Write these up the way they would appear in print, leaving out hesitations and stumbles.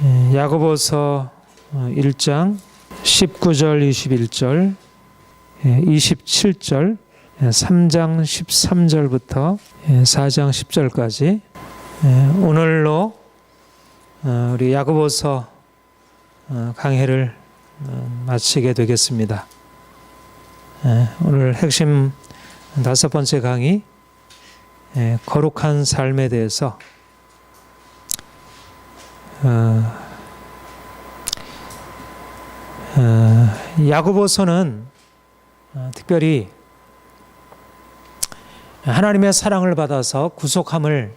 야고보서 1장 19절 21절 27절 3장 13절부터 4장 10절까지 오늘로 우리 야고보서 강해를 마치게 되겠습니다. 오늘 핵심 5번째 강의 거룩한 삶에 대해서 야고보서는 특별히 하나님의 사랑을 받아서 구속함을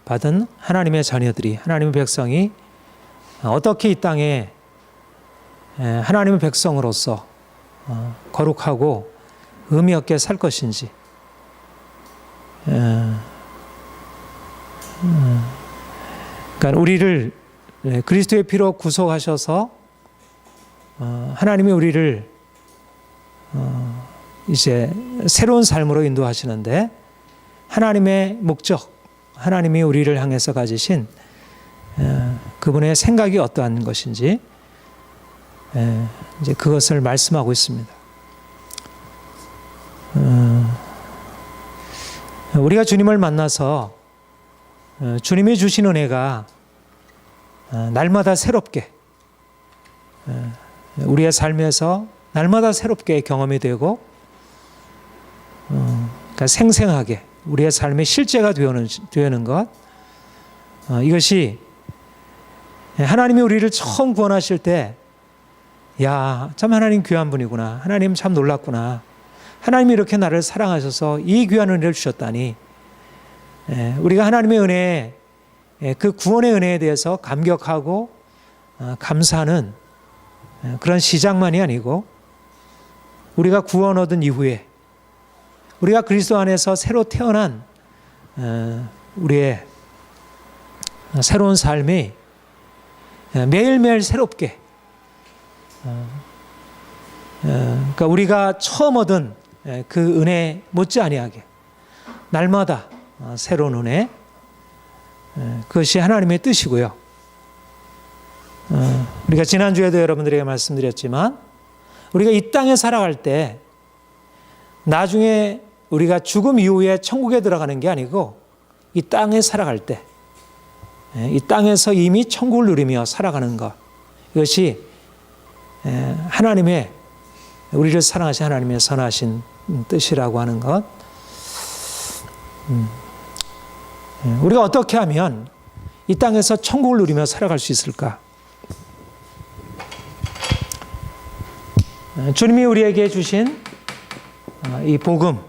받은 하나님의 자녀들이, 하나님의 백성이 어떻게 이 땅에 하나님의 백성으로서 거룩하고 의미 있게 살 것인지, 그러니까 우리를 그리스도의 피로 구속하셔서 하나님이 우리를 이제 새로운 삶으로 인도하시는데, 하나님의 목적, 하나님이 우리를 향해서 가지신 그분의 생각이 어떠한 것인지 이제 그것을 말씀하고 있습니다. 우리가 주님을 만나서 주님이 주신 은혜가 날마다 새롭게 우리의 삶에서 날마다 새롭게 경험이 되고, 그러니까 생생하게 우리의 삶의 실제가 되는 것, 이것이 하나님이 우리를 처음 구원하실 때, 야, 참 하나님 귀한 분이구나, 하나님 참 놀랍구나, 하나님이 이렇게 나를 사랑하셔서 이 귀한 은혜를 주셨다니, 우리가 하나님의 은혜, 그 구원의 은혜에 대해서 감격하고 감사하는 그런 시작만이 아니고, 우리가 구원 얻은 이후에 우리가 그리스도 안에서 새로 태어난 우리의 새로운 삶이 매일매일 새롭게, 그러니까 우리가 처음 얻은 그 은혜 못지 아니하게 날마다 새로운 은혜, 그것이 하나님의 뜻이고요. 우리가 지난주에도 여러분들에게 말씀드렸지만, 우리가 이 땅에 살아갈 때 나중에 우리가 죽음 이후에 천국에 들어가는 게 아니고, 이 땅에 살아갈 때 이 땅에서 이미 천국을 누리며 살아가는 것, 이것이 하나님의, 우리를 사랑하신 하나님의 선하신 뜻이라고 하는 것. 우리가 어떻게 하면 이 땅에서 천국을 누리며 살아갈 수 있을까? 주님이 우리에게 주신 이 복음,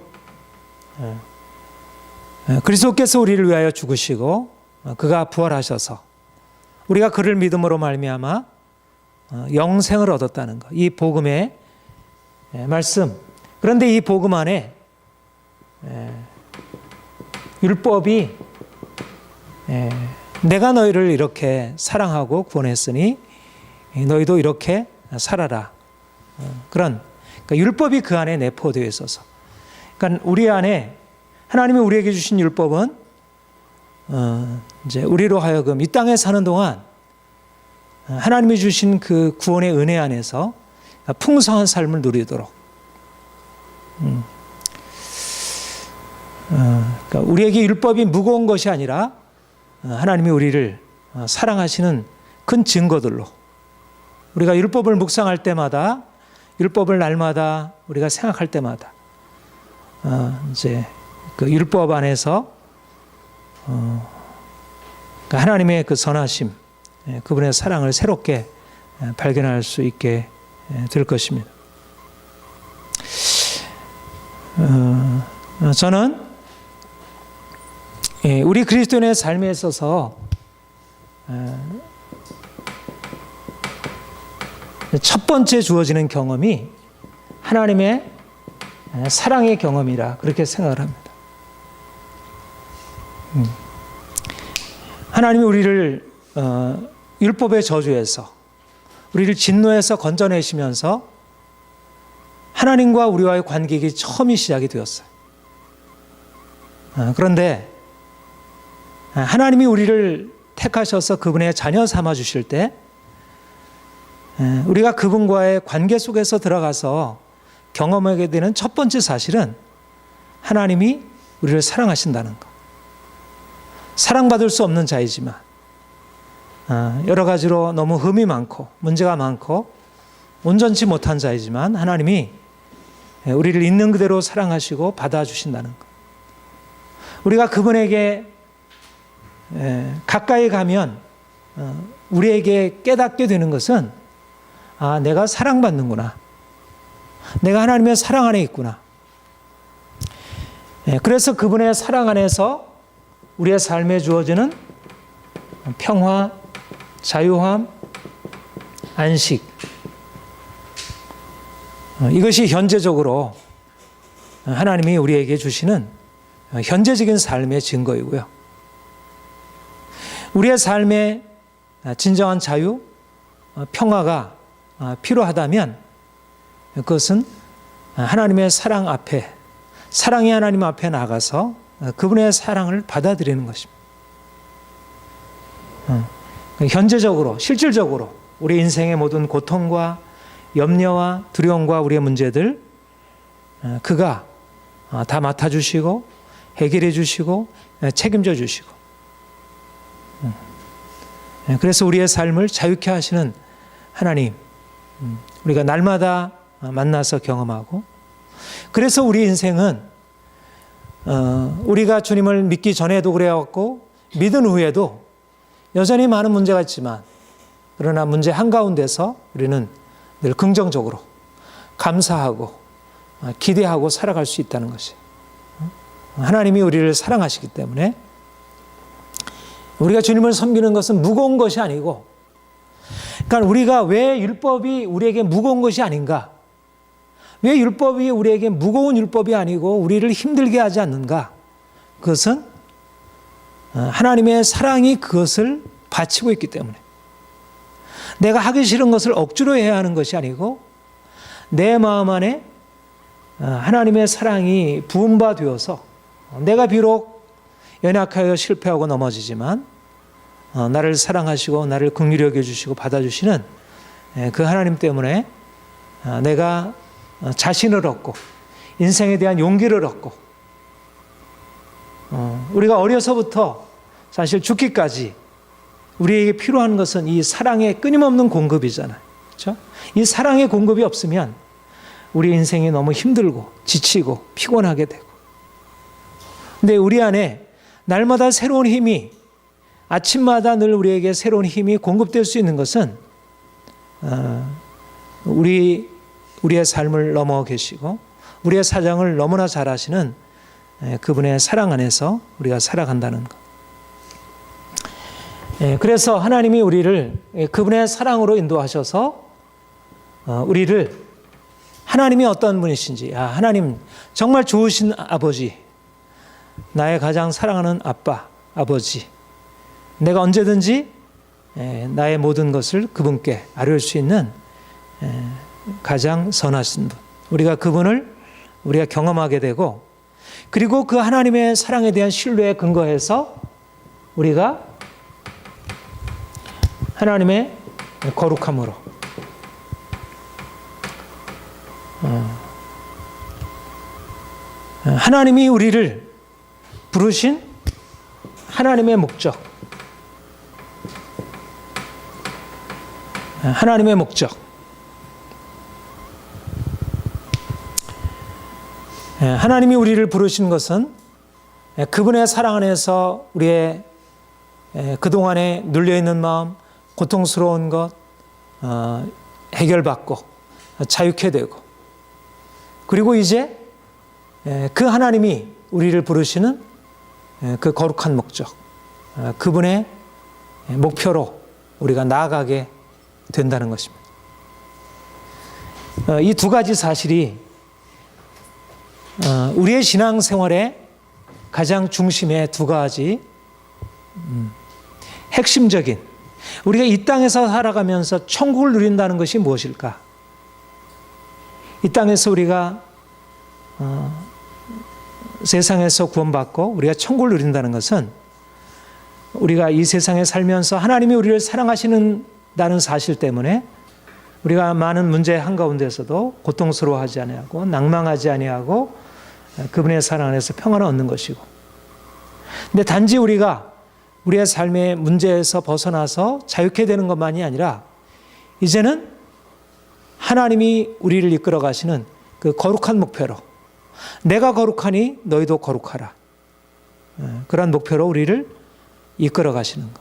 그리스도께서 우리를 위하여 죽으시고 그가 부활하셔서 우리가 그를 믿음으로 말미암아 영생을 얻었다는 것, 이 복음의 말씀. 그런데 이 복음 안에 율법이 내가 너희를 이렇게 사랑하고 구원했으니 너희도 이렇게 살아라, 그런, 그러니까 율법이 그 안에 내포되어 있어서, 그러니까 우리 안에 하나님이 우리에게 주신 율법은 이제 우리로 하여금 이 땅에 사는 동안 하나님이 주신 그 구원의 은혜 안에서 풍성한 삶을 누리도록, 그러니까 우리에게 율법이 무거운 것이 아니라 하나님이 우리를 사랑하시는 큰 증거들로, 우리가 율법을 묵상할 때마다, 율법을 날마다 우리가 생각할 때마다 이제 그 율법 안에서 하나님의 그 선하심, 그분의 사랑을 새롭게 발견할 수 있게 될 것입니다. 저는 우리 그리스도인의 삶에 있어서 첫 번째 주어지는 경험이 하나님의 사랑의 경험이라 그렇게 생각을 합니다. 하나님이 우리를 율법의 저주에서, 우리를 진노에서 건져내시면서 하나님과 우리와의 관계가 처음이 시작이 되었어요. 그런데 하나님이 우리를 택하셔서 그분의 자녀 삼아 주실 때 우리가 그분과의 관계 속에서 들어가서 경험하게 되는 첫 번째 사실은 하나님이 우리를 사랑하신다는 것. 사랑받을 수 없는 자이지만 여러 가지로 너무 흠이 많고 문제가 많고 온전치 못한 자이지만 하나님이 우리를 있는 그대로 사랑하시고 받아주신다는 것. 우리가 그분에게 가까이 가면 우리에게 깨닫게 되는 것은 내가 사랑받는구나. 내가 하나님의 사랑 안에 있구나. 그래서 그분의 사랑 안에서 우리의 삶에 주어지는 평화, 자유함, 안식, 이것이 현재적으로 하나님이 우리에게 주시는 현재적인 삶의 증거이고요. 우리의 삶에 진정한 자유, 평화가 필요하다면 그것은 하나님의 사랑 앞에, 사랑의 하나님 앞에 나가서 그분의 사랑을 받아들이는 것입니다. 현재적으로, 실질적으로 우리 인생의 모든 고통과 염려와 두려움과 우리의 문제들 그가 다 맡아주시고 해결해 주시고 책임져 주시고 그래서 우리의 삶을 자유케 하시는 하나님, 우리가 날마다 만나서 경험하고, 그래서 우리 인생은 우리가 주님을 믿기 전에도 그래왔고 믿은 후에도 여전히 많은 문제가 있지만, 그러나 문제 한가운데서 우리는 늘 긍정적으로 감사하고 기대하고 살아갈 수 있다는 것이, 하나님이 우리를 사랑하시기 때문에 우리가 주님을 섬기는 것은 무거운 것이 아니고, 그러니까 우리가 왜 율법이 우리에게 무거운 것이 아닌가, 왜 율법이 우리에게 무거운 율법이 아니고 우리를 힘들게 하지 않는가, 그것은 하나님의 사랑이 그것을 바치고 있기 때문에, 내가 하기 싫은 것을 억지로 해야 하는 것이 아니고 내 마음 안에 하나님의 사랑이 부은 바 되어서, 내가 비록 연약하여 실패하고 넘어지지만 나를 사랑하시고 나를 긍휼히 여겨주시고 받아주시는 그 하나님 때문에 내가 자신을 얻고 인생에 대한 용기를 얻고, 우리가 어려서부터 사실 죽기까지 우리에게 필요한 것은 이 사랑의 끊임없는 공급이잖아요. 그렇죠? 이 사랑의 공급이 없으면 우리 인생이 너무 힘들고 지치고 피곤하게 되고, 근데 우리 안에 날마다 새로운 힘이, 아침마다 늘 우리에게 새로운 힘이 공급될 수 있는 것은 우리의 삶을 넘어 계시고 우리의 사정을 너무나 잘 아시는 그분의 사랑 안에서 우리가 살아간다는 것. 그래서 하나님이 우리를 그분의 사랑으로 인도하셔서 우리를, 하나님이 어떤 분이신지, 하나님 정말 좋으신 아버지, 나의 가장 사랑하는 아빠, 아버지, 내가 언제든지 나의 모든 것을 그분께 아뢰올 수 있는 가장 선하신 분, 우리가 그분을 우리가 경험하게 되고, 그리고 그 하나님의 사랑에 대한 신뢰에 근거해서 우리가 하나님의 거룩함으로 하나님이 우리를 부르신 하나님의 목적, 하나님의 목적, 하나님이 우리를 부르신 것은 그분의 사랑 안에서 우리의 그동안에 눌려있는 마음, 고통스러운 것 해결받고 자유케 되고, 그리고 이제 그 하나님이 우리를 부르시는 그 거룩한 목적, 그분의 목표로 우리가 나아가게 된다는 것입니다. 이 두 가지 사실이 우리의 신앙생활의 가장 중심의 두 가지 핵심적인, 우리가 이 땅에서 살아가면서 천국을 누린다는 것이 무엇일까? 이 땅에서 우리가 세상에서 구원받고 우리가 천국을 누린다는 것은 우리가 이 세상에 살면서 하나님이 우리를 사랑하시는다는 사실 때문에 우리가 많은 문제 한가운데서도 고통스러워하지 아니하고 낭망하지 아니하고 그분의 사랑 안에서 평안을 얻는 것이고, 근데 단지 우리가 우리의 삶의 문제에서 벗어나서 자유케 되는 것만이 아니라 이제는 하나님이 우리를 이끌어 가시는 그 거룩한 목표로, 내가 거룩하니 너희도 거룩하라, 그런 목표로 우리를 이끌어 가시는 것.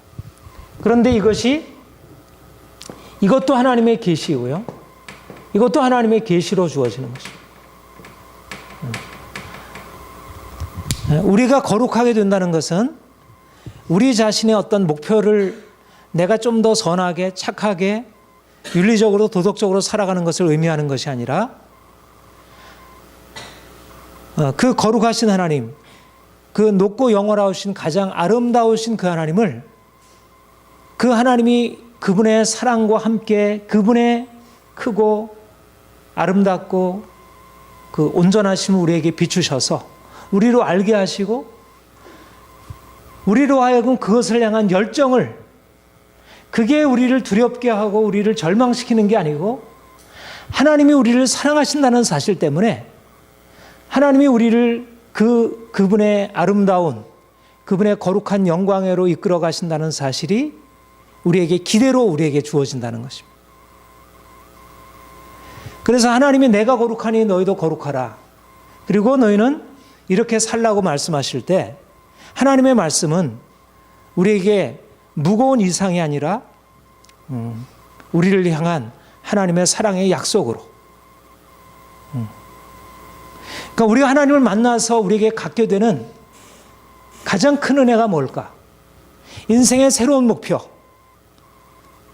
그런데 이것도 하나님의 계시이고요, 이것도 하나님의 계시로 주어지는 것입니다. 우리가 거룩하게 된다는 것은 우리 자신의 어떤 목표를 내가 좀 더 선하게, 착하게, 윤리적으로, 도덕적으로 살아가는 것을 의미하는 것이 아니라 그 거룩하신 하나님, 그 높고 영원하신 가장 아름다우신 그 하나님을, 그 하나님이 그분의 사랑과 함께 그분의 크고 아름답고 그 온전하심을 우리에게 비추셔서 우리로 알게 하시고, 우리로 하여금 그것을 향한 열정을, 그게 우리를 두렵게 하고 우리를 절망시키는 게 아니고 하나님이 우리를 사랑하신다는 사실 때문에 하나님이 우리를 그분의 아름다운, 그분의 거룩한 영광으로 이끌어 가신다는 사실이 우리에게 기대로 우리에게 주어진다는 것입니다. 그래서 하나님이 내가 거룩하니 너희도 거룩하라, 그리고 너희는 이렇게 살라고 말씀하실 때 하나님의 말씀은 우리에게 무거운 이상이 아니라 우리를 향한 하나님의 사랑의 약속으로, 그러니까 우리가 하나님을 만나서 우리에게 갖게 되는 가장 큰 은혜가 뭘까? 인생의 새로운 목표,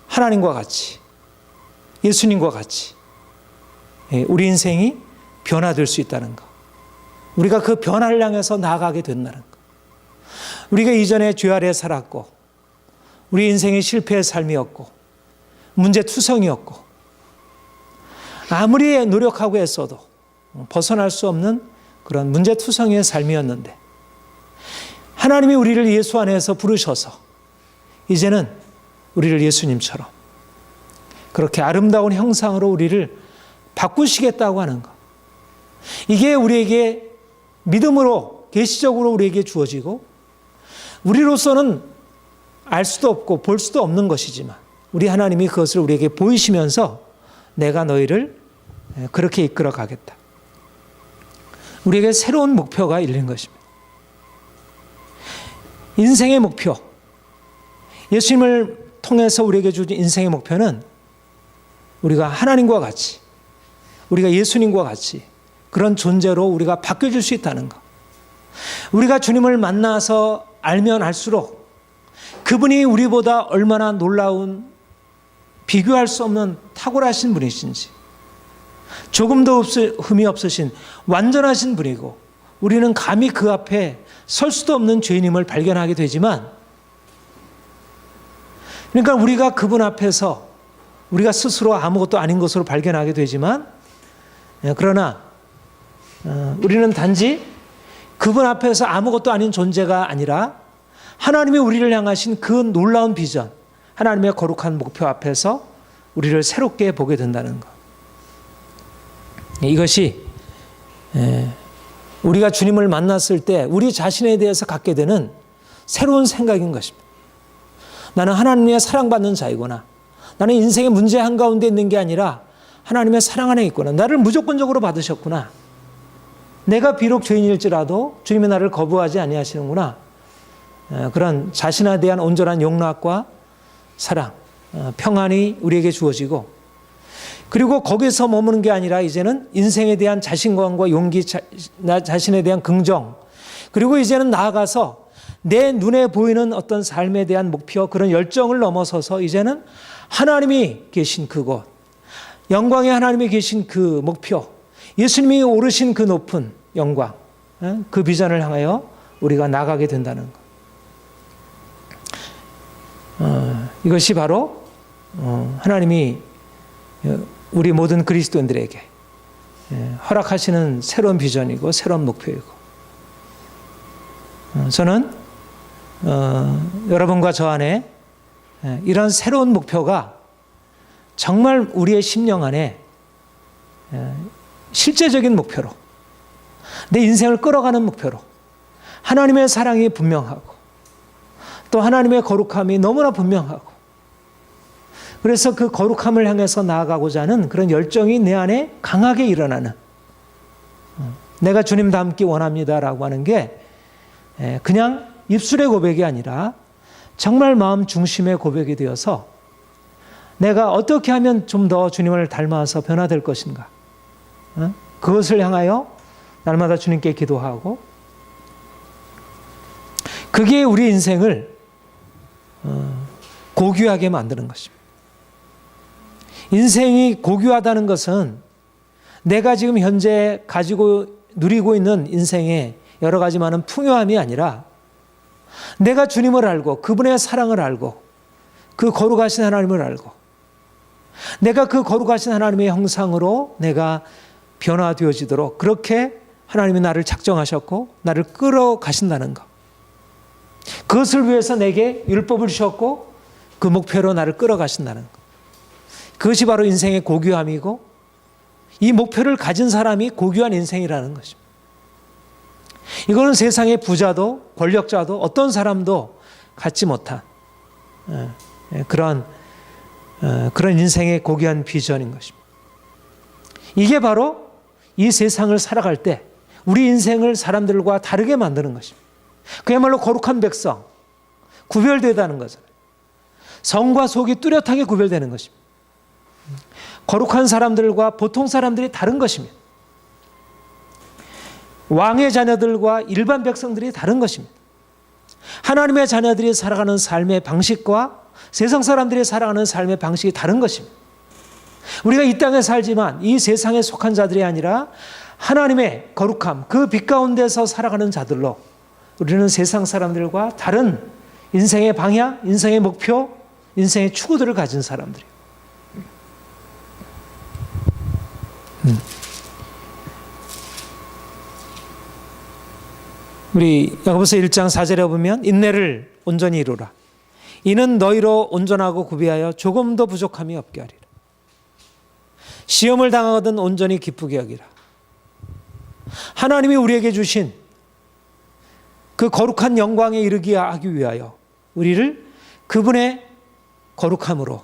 하나님과 같이, 예수님과 같이 우리 인생이 변화될 수 있다는 것, 우리가 그 변화를 향해서 나아가게 된다는 것. 우리가 이전에 죄 아래 살았고 우리 인생이 실패의 삶이었고 문제투성이었고 아무리 노력하고 애써도 벗어날 수 없는 그런 문제투성이의 삶이었는데 하나님이 우리를 예수 안에서 부르셔서 이제는 우리를 예수님처럼 그렇게 아름다운 형상으로 우리를 바꾸시겠다고 하는 것, 이게 우리에게 믿음으로 계시적으로 우리에게 주어지고 우리로서는 알 수도 없고 볼 수도 없는 것이지만 우리 하나님이 그것을 우리에게 보이시면서 내가 너희를 그렇게 이끌어 가겠다, 우리에게 새로운 목표가 있는 것입니다. 인생의 목표, 예수님을 통해서 우리에게 주신 인생의 목표는 우리가 하나님과 같이, 우리가 예수님과 같이 그런 존재로 우리가 바뀌어질 수 있다는 것. 우리가 주님을 만나서 알면 알수록 그분이 우리보다 얼마나 놀라운, 비교할 수 없는 탁월하신 분이신지, 조금도 흠이 없으신 완전하신 분이고 우리는 감히 그 앞에 설 수도 없는 죄인임을 발견하게 되지만, 그러니까 우리가 그분 앞에서 우리가 스스로 아무것도 아닌 것으로 발견하게 되지만, 그러나 우리는 단지 그분 앞에서 아무것도 아닌 존재가 아니라 하나님이 우리를 향하신 그 놀라운 비전, 하나님의 거룩한 목표 앞에서 우리를 새롭게 보게 된다는 것. 이것이 우리가 주님을 만났을 때 우리 자신에 대해서 갖게 되는 새로운 생각인 것입니다. 나는 하나님의 사랑받는 자이구나, 나는 인생의 문제 한가운데 있는 게 아니라 하나님의 사랑 안에 있구나, 나를 무조건적으로 받으셨구나, 내가 비록 죄인일지라도 주님이 나를 거부하지 아니하시는구나, 그런 자신에 대한 온전한 용납과 사랑, 평안이 우리에게 주어지고, 그리고 거기서 머무는 게 아니라 이제는 인생에 대한 자신감과 용기, 나 자신에 대한 긍정, 그리고 이제는 나아가서 내 눈에 보이는 어떤 삶에 대한 목표, 그런 열정을 넘어서서 이제는 하나님이 계신 그곳, 영광의 하나님이 계신 그 목표, 예수님이 오르신 그 높은 영광, 그 비전을 향하여 우리가 나가게 된다는 것. 이것이 바로 하나님이 우리 모든 그리스도인들에게 허락하시는 새로운 비전이고 새로운 목표이고, 저는 여러분과 저 안에 이런 새로운 목표가 정말 우리의 심령 안에 실제적인 목표로, 내 인생을 끌어가는 목표로 하나님의 사랑이 분명하고 또 하나님의 거룩함이 너무나 분명하고, 그래서 그 거룩함을 향해서 나아가고자 하는 그런 열정이 내 안에 강하게 일어나는, 내가 주님 닮기 원합니다라고 하는 게 그냥 입술의 고백이 아니라 정말 마음 중심의 고백이 되어서 내가 어떻게 하면 좀 더 주님을 닮아서 변화될 것인가, 그것을 향하여 날마다 주님께 기도하고, 그게 우리 인생을 고귀하게 만드는 것입니다. 인생이 고귀하다는 것은 내가 지금 현재 가지고 누리고 있는 인생의 여러 가지 많은 풍요함이 아니라 내가 주님을 알고 그분의 사랑을 알고 그 거룩하신 하나님을 알고 내가 그 거룩하신 하나님의 형상으로 내가 변화되어지도록 그렇게 하나님이 나를 작정하셨고 나를 끌어가신다는 것, 그것을 위해서 내게 율법을 주셨고 그 목표로 나를 끌어가신다는 것, 그것이 바로 인생의 고귀함이고 이 목표를 가진 사람이 고귀한 인생이라는 것입니다. 이거는 세상의 부자도 권력자도 어떤 사람도 갖지 못한 그런 인생의 고귀한 비전인 것입니다. 이게 바로 이 세상을 살아갈 때 우리 인생을 사람들과 다르게 만드는 것입니다. 그야말로 거룩한 백성, 구별되다는 것은 성과 속이 뚜렷하게 구별되는 것입니다. 거룩한 사람들과 보통 사람들이 다른 것입니다. 왕의 자녀들과 일반 백성들이 다른 것입니다. 하나님의 자녀들이 살아가는 삶의 방식과 세상 사람들이 살아가는 삶의 방식이 다른 것입니다. 우리가 이 땅에 살지만 이 세상에 속한 자들이 아니라 하나님의 거룩함, 그 빛 가운데서 살아가는 자들로 우리는 세상 사람들과 다른 인생의 방향, 인생의 목표, 인생의 추구들을 가진 사람들이에요. 우리 야고보서 1장 4절에 보면 인내를 온전히 이루라. 이는 너희로 온전하고 구비하여 조금도 부족함이 없게 하리라. 시험을 당하거든 온전히 기쁘게 여기라. 하나님이 우리에게 주신 그 거룩한 영광에 이르게 하기 위하여 우리를 그분의 거룩함으로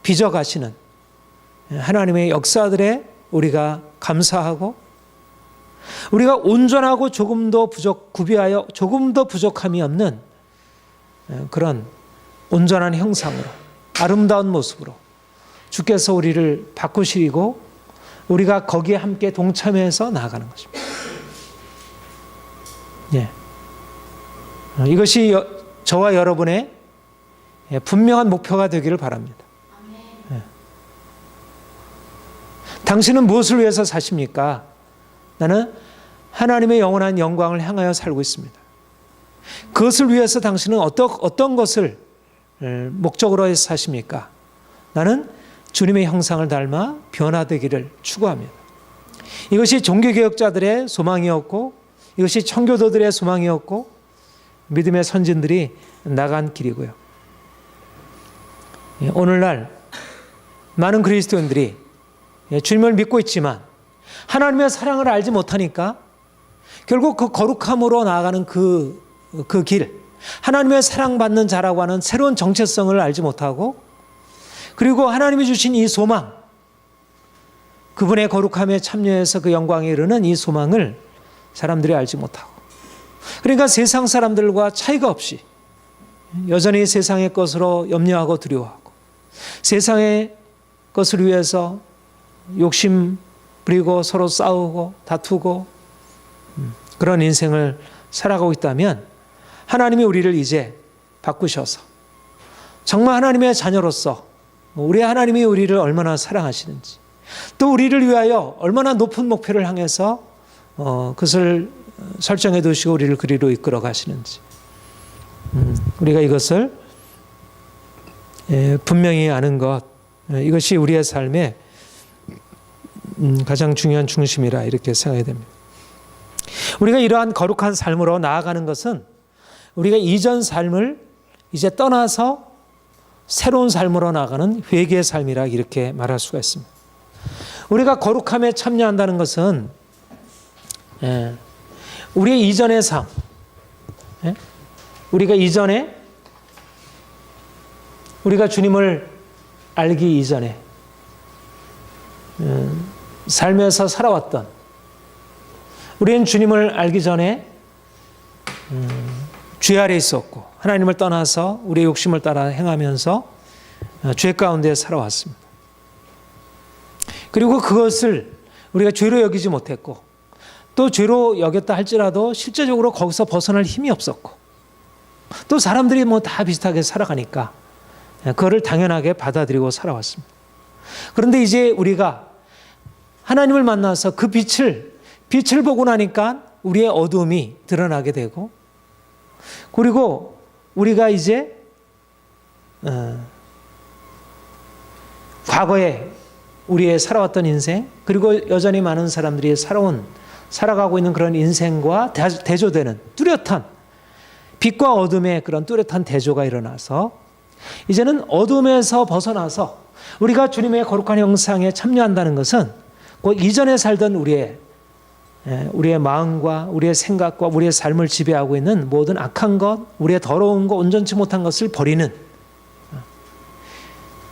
빚어가시는 하나님의 역사들에 우리가 감사하고, 우리가 온전하고 구비하여 조금도 부족함이 없는 그런 온전한 형상으로 아름다운 모습으로 주께서 우리를 바꾸시고 우리가 거기에 함께 동참해서 나아가는 것입니다. 예. 이것이 저와 여러분의 분명한 목표가 되기를 바랍니다. 예. 당신은 무엇을 위해서 사십니까? 나는 하나님의 영원한 영광을 향하여 살고 있습니다. 그것을 위해서 당신은 어떤 것을 목적으로 해서 사십니까? 나는 주님의 형상을 닮아 변화되기를 추구합니다. 이것이 종교개혁자들의 소망이었고 이것이 청교도들의 소망이었고 믿음의 선진들이 나간 길이고요. 오늘날 많은 그리스도인들이 주님을 믿고 있지만 하나님의 사랑을 알지 못하니까 결국 그 거룩함으로 나아가는 그 길, 하나님의 사랑받는 자라고 하는 새로운 정체성을 알지 못하고, 그리고 하나님이 주신 이 소망, 그분의 거룩함에 참여해서 그 영광에 이르는 이 소망을 사람들이 알지 못하고, 그러니까 세상 사람들과 차이가 없이 여전히 세상의 것으로 염려하고 두려워하고 세상의 것을 위해서 욕심 부리고 서로 싸우고 다투고 그런 인생을 살아가고 있다면 하나님이 우리를 이제 바꾸셔서 정말 하나님의 자녀로서 우리 하나님이 우리를 얼마나 사랑하시는지, 또 우리를 위하여 얼마나 높은 목표를 향해서 그것을 설정해 두시고 우리를 그리로 이끌어 가시는지, 우리가 이것을 분명히 아는 것, 이것이 우리의 삶의 가장 중요한 중심이라 이렇게 생각이 됩니다. 우리가 이러한 거룩한 삶으로 나아가는 것은 우리가 이전 삶을 이제 떠나서 새로운 삶으로 나가는 회개의 삶이라 이렇게 말할 수가 있습니다. 우리가 거룩함에 참여한다는 것은 우리의 이전의 삶, 우리가 이전에 우리가 주님을 알기 이전에 삶에서 살아왔던, 우리는 주님을 알기 전에 죄 아래 있었고 하나님을 떠나서 우리의 욕심을 따라 행하면서 죄 가운데 살아왔습니다. 그리고 그것을 우리가 죄로 여기지 못했고, 또 죄로 여겼다 할지라도 실제적으로 거기서 벗어날 힘이 없었고, 또 사람들이 뭐 다 비슷하게 살아가니까 그거를 당연하게 받아들이고 살아왔습니다. 그런데 이제 우리가 하나님을 만나서 그 빛을 보고 나니까 우리의 어두움이 드러나게 되고, 그리고 우리가 이제 과거에 우리의 살아왔던 인생, 그리고 여전히 많은 사람들이 살아가고 있는 그런 인생과 대조되는 뚜렷한 빛과 어둠의 그런 뚜렷한 대조가 일어나서 이제는 어둠에서 벗어나서 우리가 주님의 거룩한 형상에 참여한다는 것은 그 이전에 살던 우리의 마음과 우리의 생각과 우리의 삶을 지배하고 있는 모든 악한 것, 우리의 더러운 것, 온전치 못한 것을 버리는,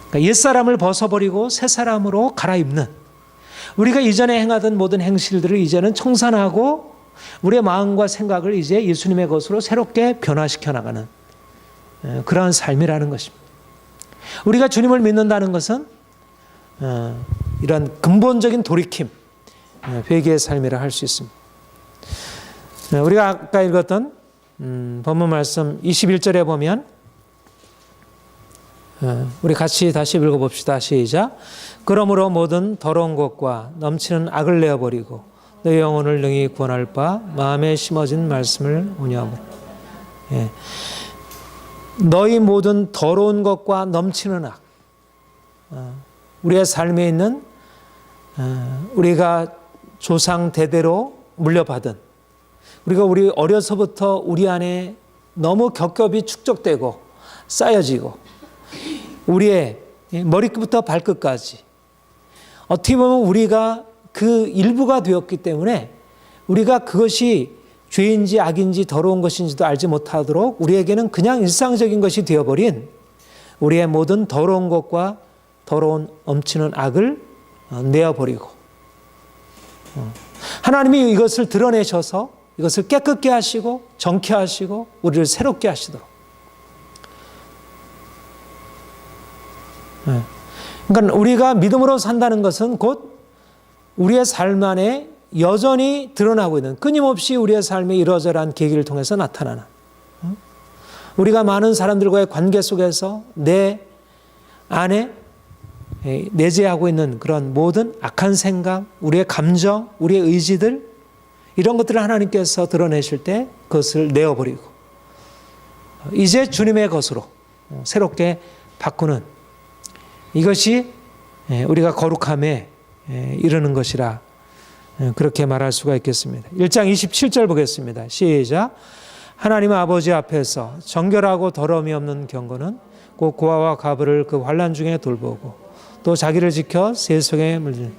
그러니까 옛사람을 벗어버리고 새사람으로 갈아입는, 우리가 이전에 행하던 모든 행실들을 이제는 청산하고 우리의 마음과 생각을 이제 예수님의 것으로 새롭게 변화시켜 나가는 그러한 삶이라는 것입니다. 우리가 주님을 믿는다는 것은 이런 근본적인 돌이킴, 회개의 삶이라 할 수 있습니다. 우리가 아까 읽었던 본문 말씀 21절에 보면, 우리 같이 다시 읽어봅시다. 시작. 그러므로 모든 더러운 것과 넘치는 악을 내어버리고 내 영혼을 능히 구원할 바 마음에 심어진 말씀을 온유하고. 너희 모든 더러운 것과 넘치는 악, 우리의 삶에 있는 우리가 조상 대대로 물려받은, 우리가 우리 어려서부터 우리 안에 너무 겹겹이 축적되고 쌓여지고 우리의 머리끝부터 발끝까지 어떻게 보면 우리가 그 일부가 되었기 때문에 우리가 그것이 죄인지 악인지 더러운 것인지도 알지 못하도록 우리에게는 그냥 일상적인 것이 되어버린 우리의 모든 더러운 것과 더러운 넘치는 악을 내어버리고, 하나님이 이것을 드러내셔서 이것을 깨끗게 하시고 정케 하시고 우리를 새롭게 하시도록. 그러니까 우리가 믿음으로 산다는 것은 곧 우리의 삶 안에 여전히 드러나고 있는, 끊임없이 우리의 삶의 이러저러한 계기를 통해서 나타나는, 우리가 많은 사람들과의 관계 속에서 내 안에 내재하고 있는 그런 모든 악한 생각, 우리의 감정, 우리의 의지들, 이런 것들을 하나님께서 드러내실 때 그것을 내어버리고 이제 주님의 것으로 새롭게 바꾸는, 이것이 우리가 거룩함에 이르는 것이라 그렇게 말할 수가 있겠습니다. 1장 27절 보겠습니다. 시작. 하나님 아버지 앞에서 정결하고 더러움이 없는 경건은 곧 고아와 가부를 그 환난 중에 돌보고 또 자기를 지켜 세속에 물리는,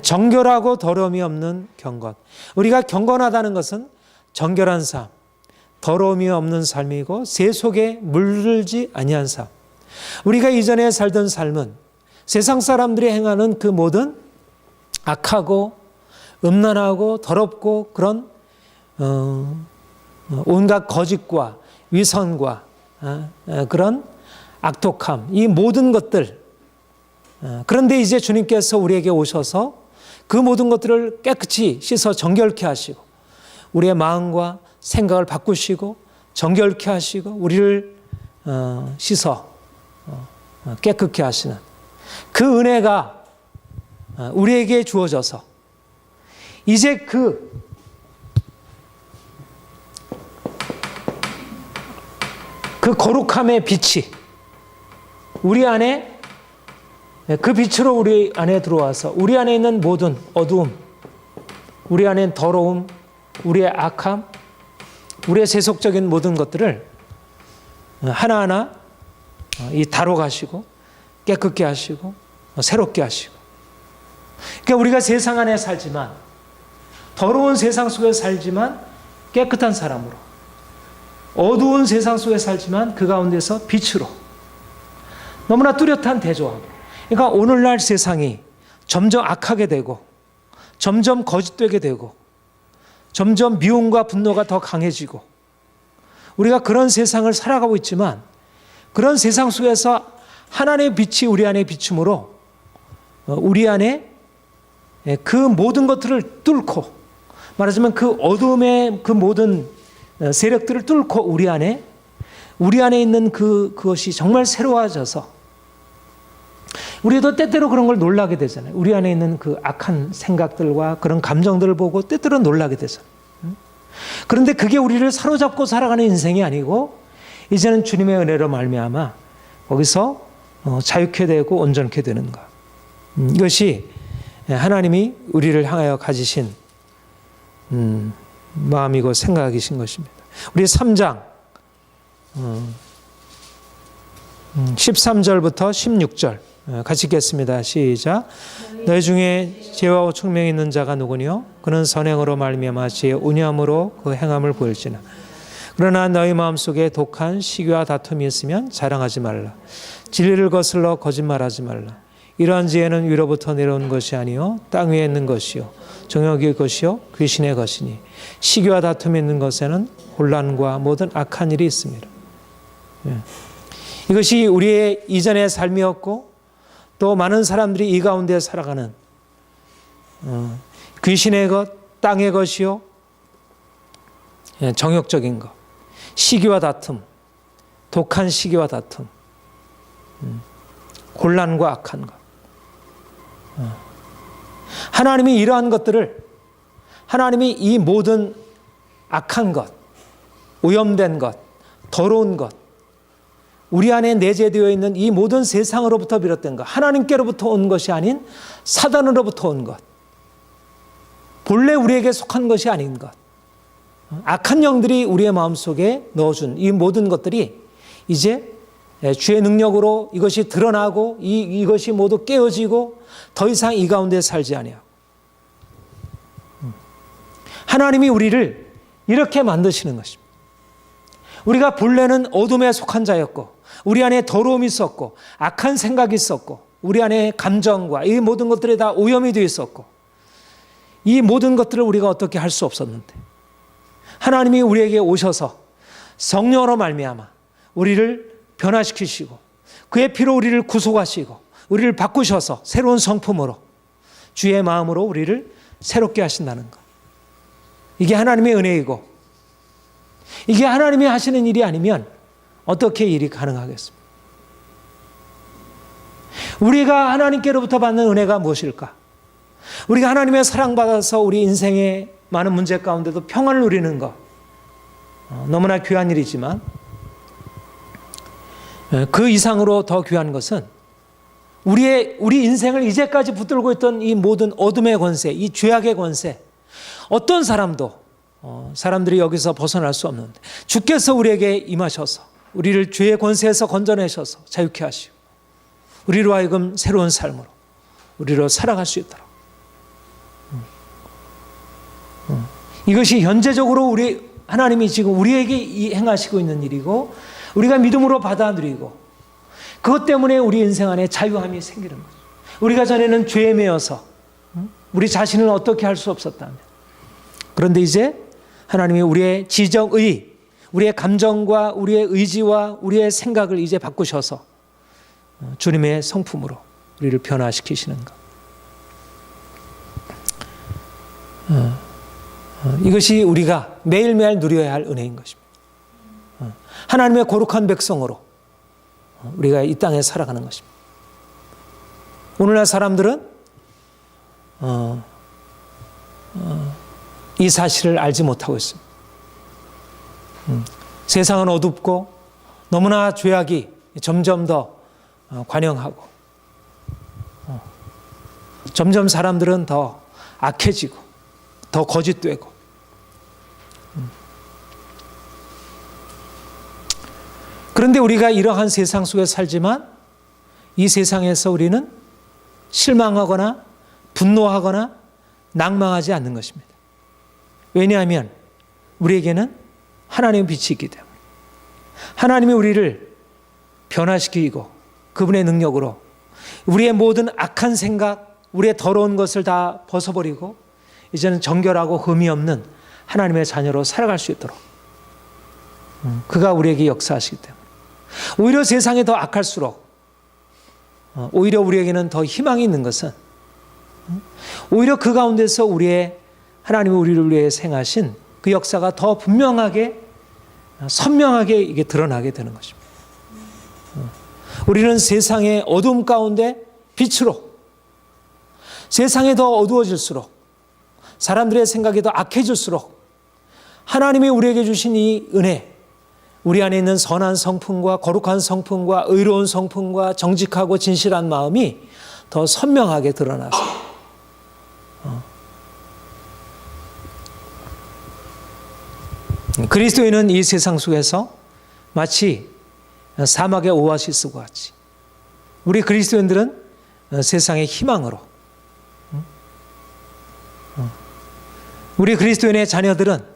정결하고 더러움이 없는 경건. 우리가 경건하다는 것은 정결한 삶, 더러움이 없는 삶이고 세속에 물들지 아니한 삶. 우리가 이전에 살던 삶은 세상 사람들이 행하는 그 모든 악하고 음란하고 더럽고 그런 온갖 거짓과 위선과 그런 악독함, 이 모든 것들, 그런데 이제 주님께서 우리에게 오셔서 그 모든 것들을 깨끗이 씻어 정결케 하시고 우리의 마음과 생각을 바꾸시고 정결케 하시고 우리를 씻어 깨끗게 하시는 그 은혜가 우리에게 주어져서 이제 그 거룩함의 빛이 우리 안에, 그 빛으로 우리 안에 들어와서 우리 안에 있는 모든 어두움, 우리 안에 더러움, 우리의 악함, 우리의 세속적인 모든 것들을 하나하나 다뤄가시고 깨끗게 하시고 새롭게 하시고, 그러니까 우리가 세상 안에 살지만, 더러운 세상 속에 살지만 깨끗한 사람으로, 어두운 세상 속에 살지만 그 가운데서 빛으로, 너무나 뚜렷한 대조함. 그러니까 오늘날 세상이 점점 악하게 되고 점점 거짓되게 되고 점점 미움과 분노가 더 강해지고, 우리가 그런 세상을 살아가고 있지만, 그런 세상 속에서 하나님의 빛이 우리 안에 비춤으로 우리 안에 그 모든 것들을 뚫고, 말하자면 그 어둠의 그 모든 세력들을 뚫고 우리 안에 있는 그것이 정말 새로워져서, 우리도 때때로 그런 걸 놀라게 되잖아요. 우리 안에 있는 그 악한 생각들과 그런 감정들을 보고 때때로 놀라게 되잖아요. 그런데 그게 우리를 사로잡고 살아가는 인생이 아니고, 이제는 주님의 은혜로 말미암아 거기서 자유케 되고 온전케 되는 것. 이것이 하나님이 우리를 향하여 가지신 마음이고 생각이신 것입니다. 우리 3장 13절부터 16절 같이 읽겠습니다. 시작. 너희 중에 지혜와 총명이 있는 자가 누구니요? 그는 선행으로 말미암아 지혜 운염으로 그 행함을 보일지나. 그러나 너희 마음속에 독한 시기와 다툼이 있으면 자랑하지 말라. 진리를 거슬러 거짓말하지 말라. 이러한 지혜는 위로부터 내려온 것이 아니요 땅 위에 있는 것이요 정욕의 것이요 귀신의 것이니, 시기와 다툼이 있는 것에는 혼란과 모든 악한 일이 있습니다. 이것이 우리의 이전의 삶이었고, 또 많은 사람들이 이 가운데 살아가는 귀신의 것, 땅의 것이요 정욕적인 것, 시기와 다툼, 독한 시기와 다툼, 혼란과 악한 것. 하나님이 이러한 것들을, 하나님이 이 모든 악한 것, 오염된 것, 더러운 것, 우리 안에 내재되어 있는 이 모든 세상으로부터 비롯된 것, 하나님께로부터 온 것이 아닌 사단으로부터 온 것, 본래 우리에게 속한 것이 아닌 것, 악한 영들이 우리의 마음속에 넣어준 이 모든 것들이 이제 주의 능력으로 이것이 드러나고 이것이 모두 깨어지고 더 이상 이 가운데 살지 아니하고, 하나님이 우리를 이렇게 만드시는 것입니다. 우리가 본래는 어둠에 속한 자였고, 우리 안에 더러움이 있었고, 악한 생각이 있었고, 우리 안에 감정과 이 모든 것들이 다 오염이 되어 있었고, 이 모든 것들을 우리가 어떻게 할 수 없었는데, 하나님이 우리에게 오셔서 성령으로 말미암아 우리를 변화시키시고, 그의 피로 우리를 구속하시고, 우리를 바꾸셔서 새로운 성품으로, 주의 마음으로 우리를 새롭게 하신다는 것. 이게 하나님의 은혜이고, 이게 하나님이 하시는 일이 아니면 어떻게 일이 가능하겠습니까? 우리가 하나님께로부터 받는 은혜가 무엇일까? 우리가 하나님의 사랑받아서 우리 인생의 많은 문제 가운데도 평안을 누리는 것, 너무나 귀한 일이지만, 그 이상으로 더 귀한 것은 우리 인생을 이제까지 붙들고 있던 이 모든 어둠의 권세, 이 죄악의 권세, 어떤 사람들이 여기서 벗어날 수 없는데, 주께서 우리에게 임하셔서 우리를 죄의 권세에서 건져내셔서 자유케 하시고, 우리로 하여금 새로운 삶으로 우리로 살아갈 수 있도록, 이것이 현재적으로 하나님이 지금 우리에게 행하시고 있는 일이고, 우리가 믿음으로 받아들이고, 그것 때문에 우리 인생 안에 자유함이 생기는 거죠. 우리가 전에는 죄에 매여서 우리 자신을 어떻게 할 수 없었다면, 그런데 이제 하나님이 우리의 지정의, 우리의 감정과 우리의 의지와 우리의 생각을 이제 바꾸셔서 주님의 성품으로 우리를 변화시키시는 것. 이것이 우리가 매일매일 누려야 할 은혜인 것입니다. 하나님의 거룩한 백성으로 우리가 이 땅에 살아가는 것입니다. 오늘날 사람들은 이 사실을 알지 못하고 있습니다. 세상은 어둡고 너무나 죄악이 점점 더 관영하고, 점점 사람들은 더 악해지고 더 거짓되고, 그런데 우리가 이러한 세상 속에 살지만 이 세상에서 우리는 실망하거나 분노하거나 낭망하지 않는 것입니다. 왜냐하면 우리에게는 하나님의 빛이 있기 때문에 하나님이 우리를 변화시키고 그분의 능력으로 우리의 모든 악한 생각, 우리의 더러운 것을 다 벗어버리고 이제는 정결하고 흠이 없는 하나님의 자녀로 살아갈 수 있도록 그가 우리에게 역사하시기 때문에 오히려 세상이 더 악할수록 오히려 우리에게는 더 희망이 있는 것은 오히려 그 가운데서 하나님이 우리를 위해 행하신 그 역사가 더 분명하게 선명하게 이게 드러나게 되는 것입니다. 우리는 세상의 어두움 가운데 빛으로 세상이 더 어두워질수록 사람들의 생각이 더 악해질수록 하나님이 우리에게 주신 이 은혜, 우리 안에 있는 선한 성품과 거룩한 성품과 의로운 성품과 정직하고 진실한 마음이 더 선명하게 드러나서 그리스도인은 이 세상 속에서 마치 사막의 오아시스와 같이 우리 그리스도인들은 세상의 희망으로 우리 그리스도인의 자녀들은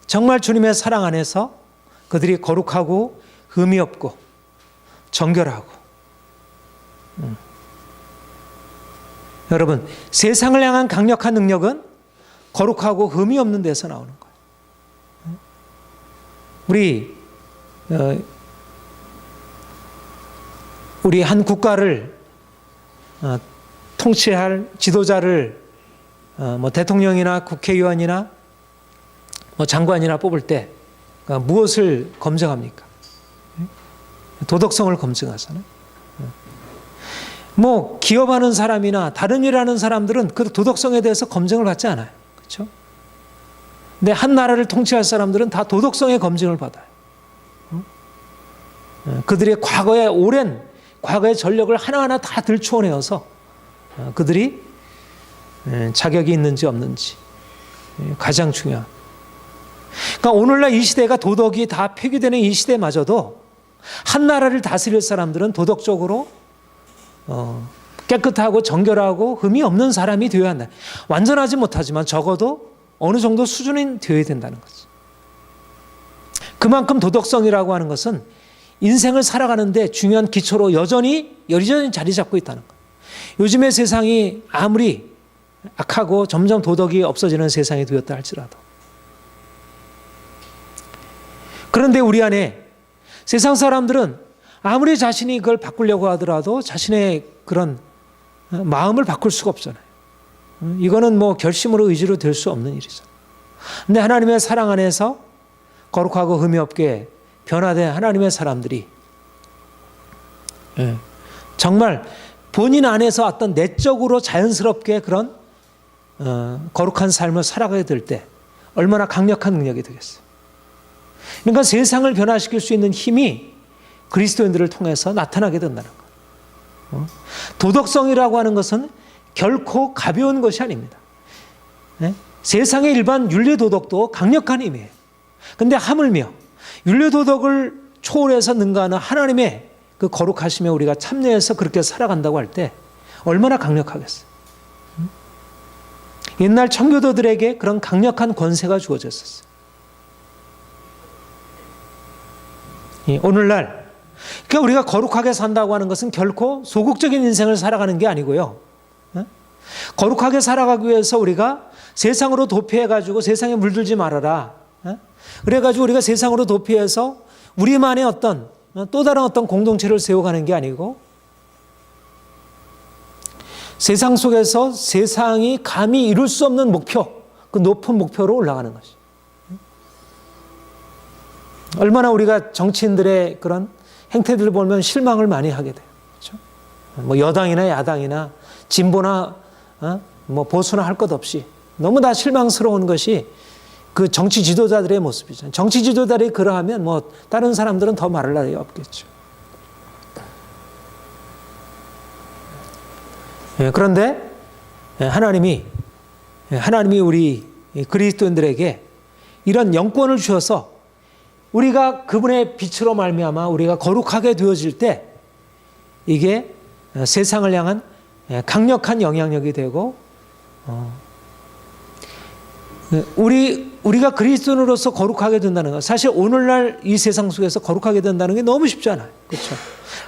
정말 주님의 사랑 안에서 그들이 거룩하고 흠이 없고 정결하고 여러분 세상을 향한 강력한 능력은 거룩하고 흠이 없는 데서 나오는 거예요. 우리 한 국가를 통치할 지도자를 대통령이나 국회의원이나 장관이나 뽑을 때 무엇을 검증합니까? 도덕성을 검증하잖아요. 기업하는 사람이나 다른 일하는 사람들은 그 도덕성에 대해서 검증을 받지 않아요. 그렇죠? 근데 한 나라를 통치할 사람들은 다 도덕성의 검증을 받아요. 그들의 과거의 전력을 하나하나 다 들추어내어서 그들이 자격이 있는지 없는지 가장 중요한. 그러니까 오늘날 이 시대가 도덕이 다 폐기되는 이 시대마저도 한 나라를 다스릴 사람들은 도덕적으로 깨끗하고 정결하고 흠이 없는 사람이 되어야 한다. 완전하지 못하지만 적어도 어느 정도 수준이 되어야 된다는 거지. 그만큼 도덕성이라고 하는 것은 인생을 살아가는데 중요한 기초로 여전히 자리 잡고 있다는 거예요. 요즘의 세상이 아무리 악하고 점점 도덕이 없어지는 세상이 되었다 할지라도 그런데 우리 안에 세상 사람들은 아무리 자신이 그걸 바꾸려고 하더라도 자신의 그런 마음을 바꿀 수가 없잖아요. 이거는 결심으로 의지로 될 수 없는 일이죠. 근데 하나님의 사랑 안에서 거룩하고 흠이 없게 변화된 하나님의 사람들이 정말 본인 안에서 어떤 내적으로 자연스럽게 그런 거룩한 삶을 살아가게 될 때 얼마나 강력한 능력이 되겠어요. 그러니까 세상을 변화시킬 수 있는 힘이 그리스도인들을 통해서 나타나게 된다는 거예요. 도덕성이라고 하는 것은 결코 가벼운 것이 아닙니다. 세상의 일반 윤리도덕도 강력한 힘이에요. 그런데 하물며 윤리도덕을 초월해서 능가하는 하나님의 그 거룩하심에 우리가 참여해서 그렇게 살아간다고 할 때 얼마나 강력하겠어요. 옛날 청교도들에게 그런 강력한 권세가 주어졌었어요. 오늘날 그러니까 우리가 거룩하게 산다고 하는 것은 결코 소극적인 인생을 살아가는 게 아니고요. 거룩하게 살아가기 위해서 우리가 세상으로 도피해가지고 세상에 물들지 말아라. 그래가지고 우리가 세상으로 도피해서 우리만의 어떤 또 다른 어떤 공동체를 세워가는 게 아니고 세상 속에서 세상이 감히 이룰 수 없는 목표, 그 높은 목표로 올라가는 것이. 얼마나 우리가 정치인들의 그런 행태들을 보면 실망을 많이 하게 돼요. 그렇죠? 여당이나 야당이나 진보나 보수나 할 것 없이 너무 다 실망스러운 것이 그 정치 지도자들의 모습이죠. 정치 지도자들이 그러하면 다른 사람들은 더 말할 날이 없겠죠. 그런데 하나님이 우리 그리스도인들에게 이런 영권을 주셔서 우리가 그분의 빛으로 말미암아 우리가 거룩하게 되어질 때 이게 세상을 향한 강력한 영향력이 되고 우리가 그리스도인으로서 거룩하게 된다는 것, 사실 오늘날 이 세상 속에서 거룩하게 된다는 게 너무 쉽지 않아요. 그렇죠?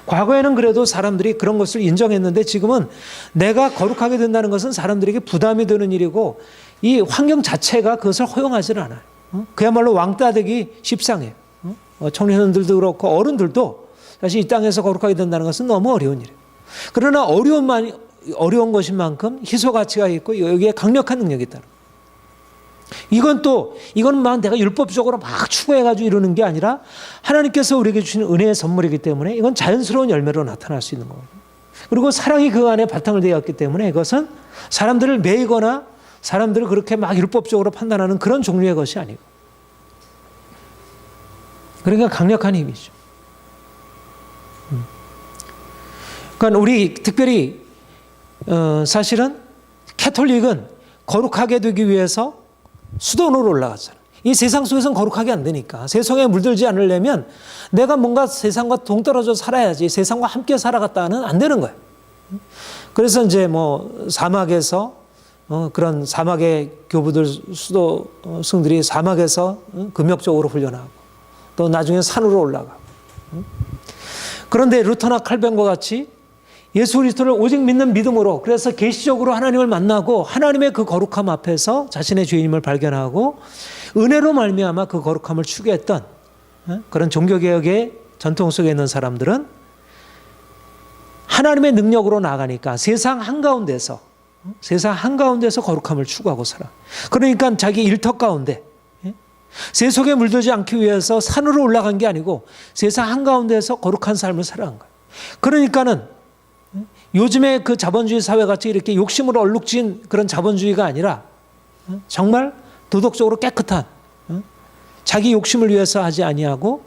과거에는 그래도 사람들이 그런 것을 인정했는데 지금은 내가 거룩하게 된다는 것은 사람들에게 부담이 되는 일이고 이 환경 자체가 그것을 허용하지는 않아요. 그야말로 왕따 되기 십상이에요. 청년들도 그렇고 어른들도 사실 이 땅에서 거룩하게 된다는 것은 너무 어려운 일이에요. 그러나 어려운 것인 만큼 희소 가치가 있고 여기에 강력한 능력이 있다. 이건 내가 율법적으로 막 추구해가지고 이러는 게 아니라 하나님께서 우리에게 주신 은혜의 선물이기 때문에 이건 자연스러운 열매로 나타날 수 있는 거거든요. 그리고 사랑이 그 안에 바탕을 되었기 때문에 이것은 사람들을 매이거나 사람들을 그렇게 막 율법적으로 판단하는 그런 종류의 것이 아니고, 그러니까 강력한 힘이죠. 그러니까 우리 특별히 사실은 캐톨릭은 거룩하게 되기 위해서 수도원으로 올라갔잖아요. 이 세상 속에서는 거룩하게 안 되니까 세상에 물들지 않으려면 내가 뭔가 세상과 동떨어져 살아야지, 세상과 함께 살아갔다는 안 되는 거예요. 그래서 이제 사막에서 그런 사막의 교부들 수도승들이 사막에서 금욕적으로 훈련하고 또 나중에 산으로 올라가고, 그런데 루터나 칼뱅과 같이 예수 그리스도를 오직 믿는 믿음으로, 그래서 계시적으로 하나님을 만나고 하나님의 그 거룩함 앞에서 자신의 죄인임을 발견하고 은혜로 말미암아 그 거룩함을 추구했던 그런 종교개혁의 전통 속에 있는 사람들은 하나님의 능력으로 나아가니까 세상 한가운데서 거룩함을 추구하고 살아. 그러니까 자기 일터 가운데 세속에 물들지 않기 위해서 산으로 올라간 게 아니고 세상 한가운데서 거룩한 삶을 살아간 거예요. 그러니까는 요즘에 그 자본주의 사회같이 이렇게 욕심으로 얼룩진 그런 자본주의가 아니라 정말 도덕적으로 깨끗한, 자기 욕심을 위해서 하지 아니하고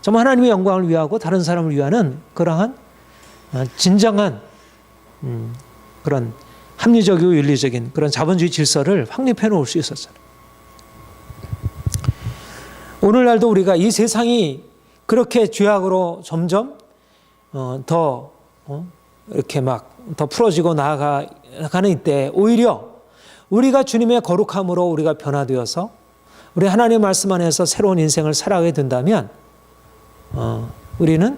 정말 하나님의 영광을 위하고 다른 사람을 위하는 그러한 진정한 그런 합리적이고 윤리적인 그런 자본주의 질서를 확립해 놓을 수 있었잖아요. 오늘날도 우리가 이 세상이 그렇게 죄악으로 점점 더 이렇게 막 더 풀어지고 나아가는 이때 오히려 우리가 주님의 거룩함으로 우리가 변화되어서 우리 하나님의 말씀 안에서 새로운 인생을 살아가게 된다면 우리는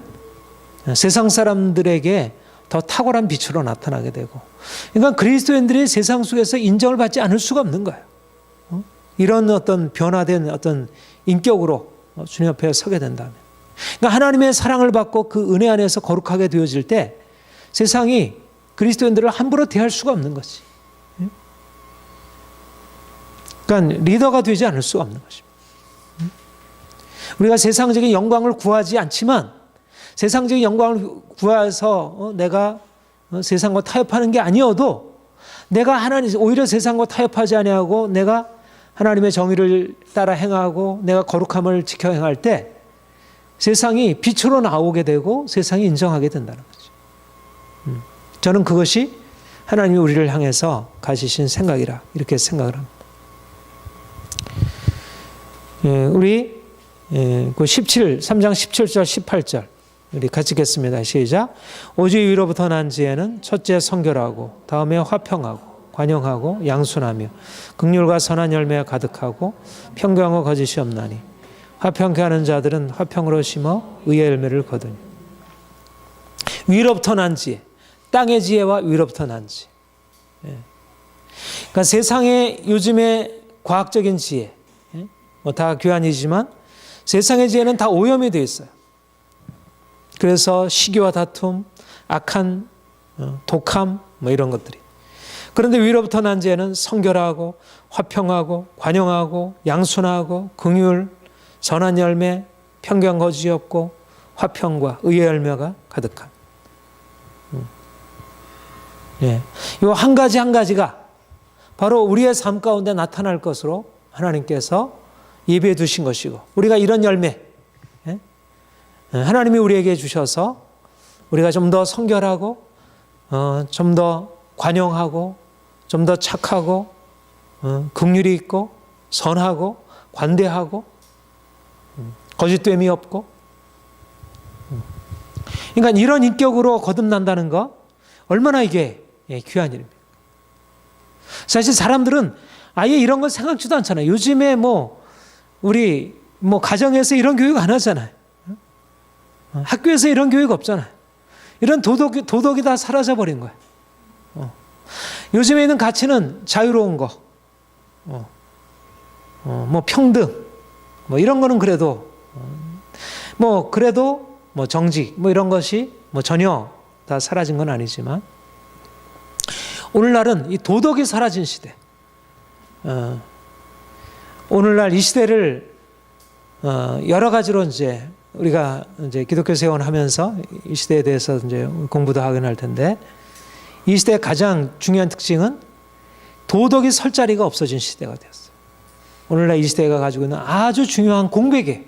세상 사람들에게 더 탁월한 빛으로 나타나게 되고, 그러니까 그리스도인들이 세상 속에서 인정을 받지 않을 수가 없는 거예요. 이런 어떤 변화된 어떤 인격으로 주님 앞에 서게 된다면, 그러니까 하나님의 사랑을 받고 그 은혜 안에서 거룩하게 되어질 때 세상이 그리스도인들을 함부로 대할 수가 없는 거지. 그러니까 리더가 되지 않을 수가 없는 것입니다. 우리가 세상적인 영광을 구하지 않지만 세상적인 영광을 구해서 내가 세상과 타협하는 게 아니어도 내가 오히려 세상과 타협하지 아니하고 내가 하나님의 정의를 따라 행하고 내가 거룩함을 지켜 행할 때 세상이 빛으로 나오게 되고 세상이 인정하게 된다는 거죠. 저는 그것이 하나님이 우리를 향해서 가지신 생각이라 이렇게 생각을 합니다. 우리 그 3장 17절 18절 우리 같이 읽겠습니다. 시작. 오직 위로부터 난 지혜는 첫째 성결하고 다음에 화평하고 관용하고 양순하며 긍휼과 선한 열매가 가득하고 평강과 거짓이 없나니 화평케 하는 자들은 화평으로 심어 의의 열매를 거두니. 위로부터 난 지혜, 땅의 지혜와 위로부터 난 지혜. 그러니까 세상의 요즘의 과학적인 지혜, 다 교환이지만 세상의 지혜는 다 오염이 되어 있어요. 그래서 시기와 다툼, 악한 독함 이런 것들이. 그런데 위로부터 난 지혜는 성결하고 화평하고 관용하고 양순하고 긍휼, 선한 열매, 평강 거짓이 없고 화평과 의의 열매가 가득한. 이 한 가지 한 가지가 바로 우리의 삶 가운데 나타날 것으로 하나님께서 예비해 두신 것이고, 우리가 이런 열매 하나님이 우리에게 주셔서 우리가 좀 더 성결하고 좀 더 관용하고 좀 더 착하고 긍휼이 있고 선하고 관대하고 거짓됨이 없고. 그러니까 이런 인격으로 거듭난다는 거 얼마나 이게 귀한 일입니다. 사실 사람들은 아예 이런 건 생각지도 않잖아요. 요즘에 우리 가정에서 이런 교육 안 하잖아요. 학교에서 이런 교육 없잖아요. 이런 도덕이 다 사라져버린 거예요. 요즘에 있는 가치는 자유로운 거, 평등, 이런 거는 그래도, 그래도 정직, 이런 것이 전혀 다 사라진 건 아니지만, 오늘날은 이 도덕이 사라진 시대. 오늘날 이 시대를 여러 가지로 우리가 기독교 세원하면서 이 시대에 대해서 공부도 하긴 할 텐데, 이 시대의 가장 중요한 특징은 도덕이 설 자리가 없어진 시대가 되었어요. 오늘날 이 시대가 가지고 있는 아주 중요한 공백에,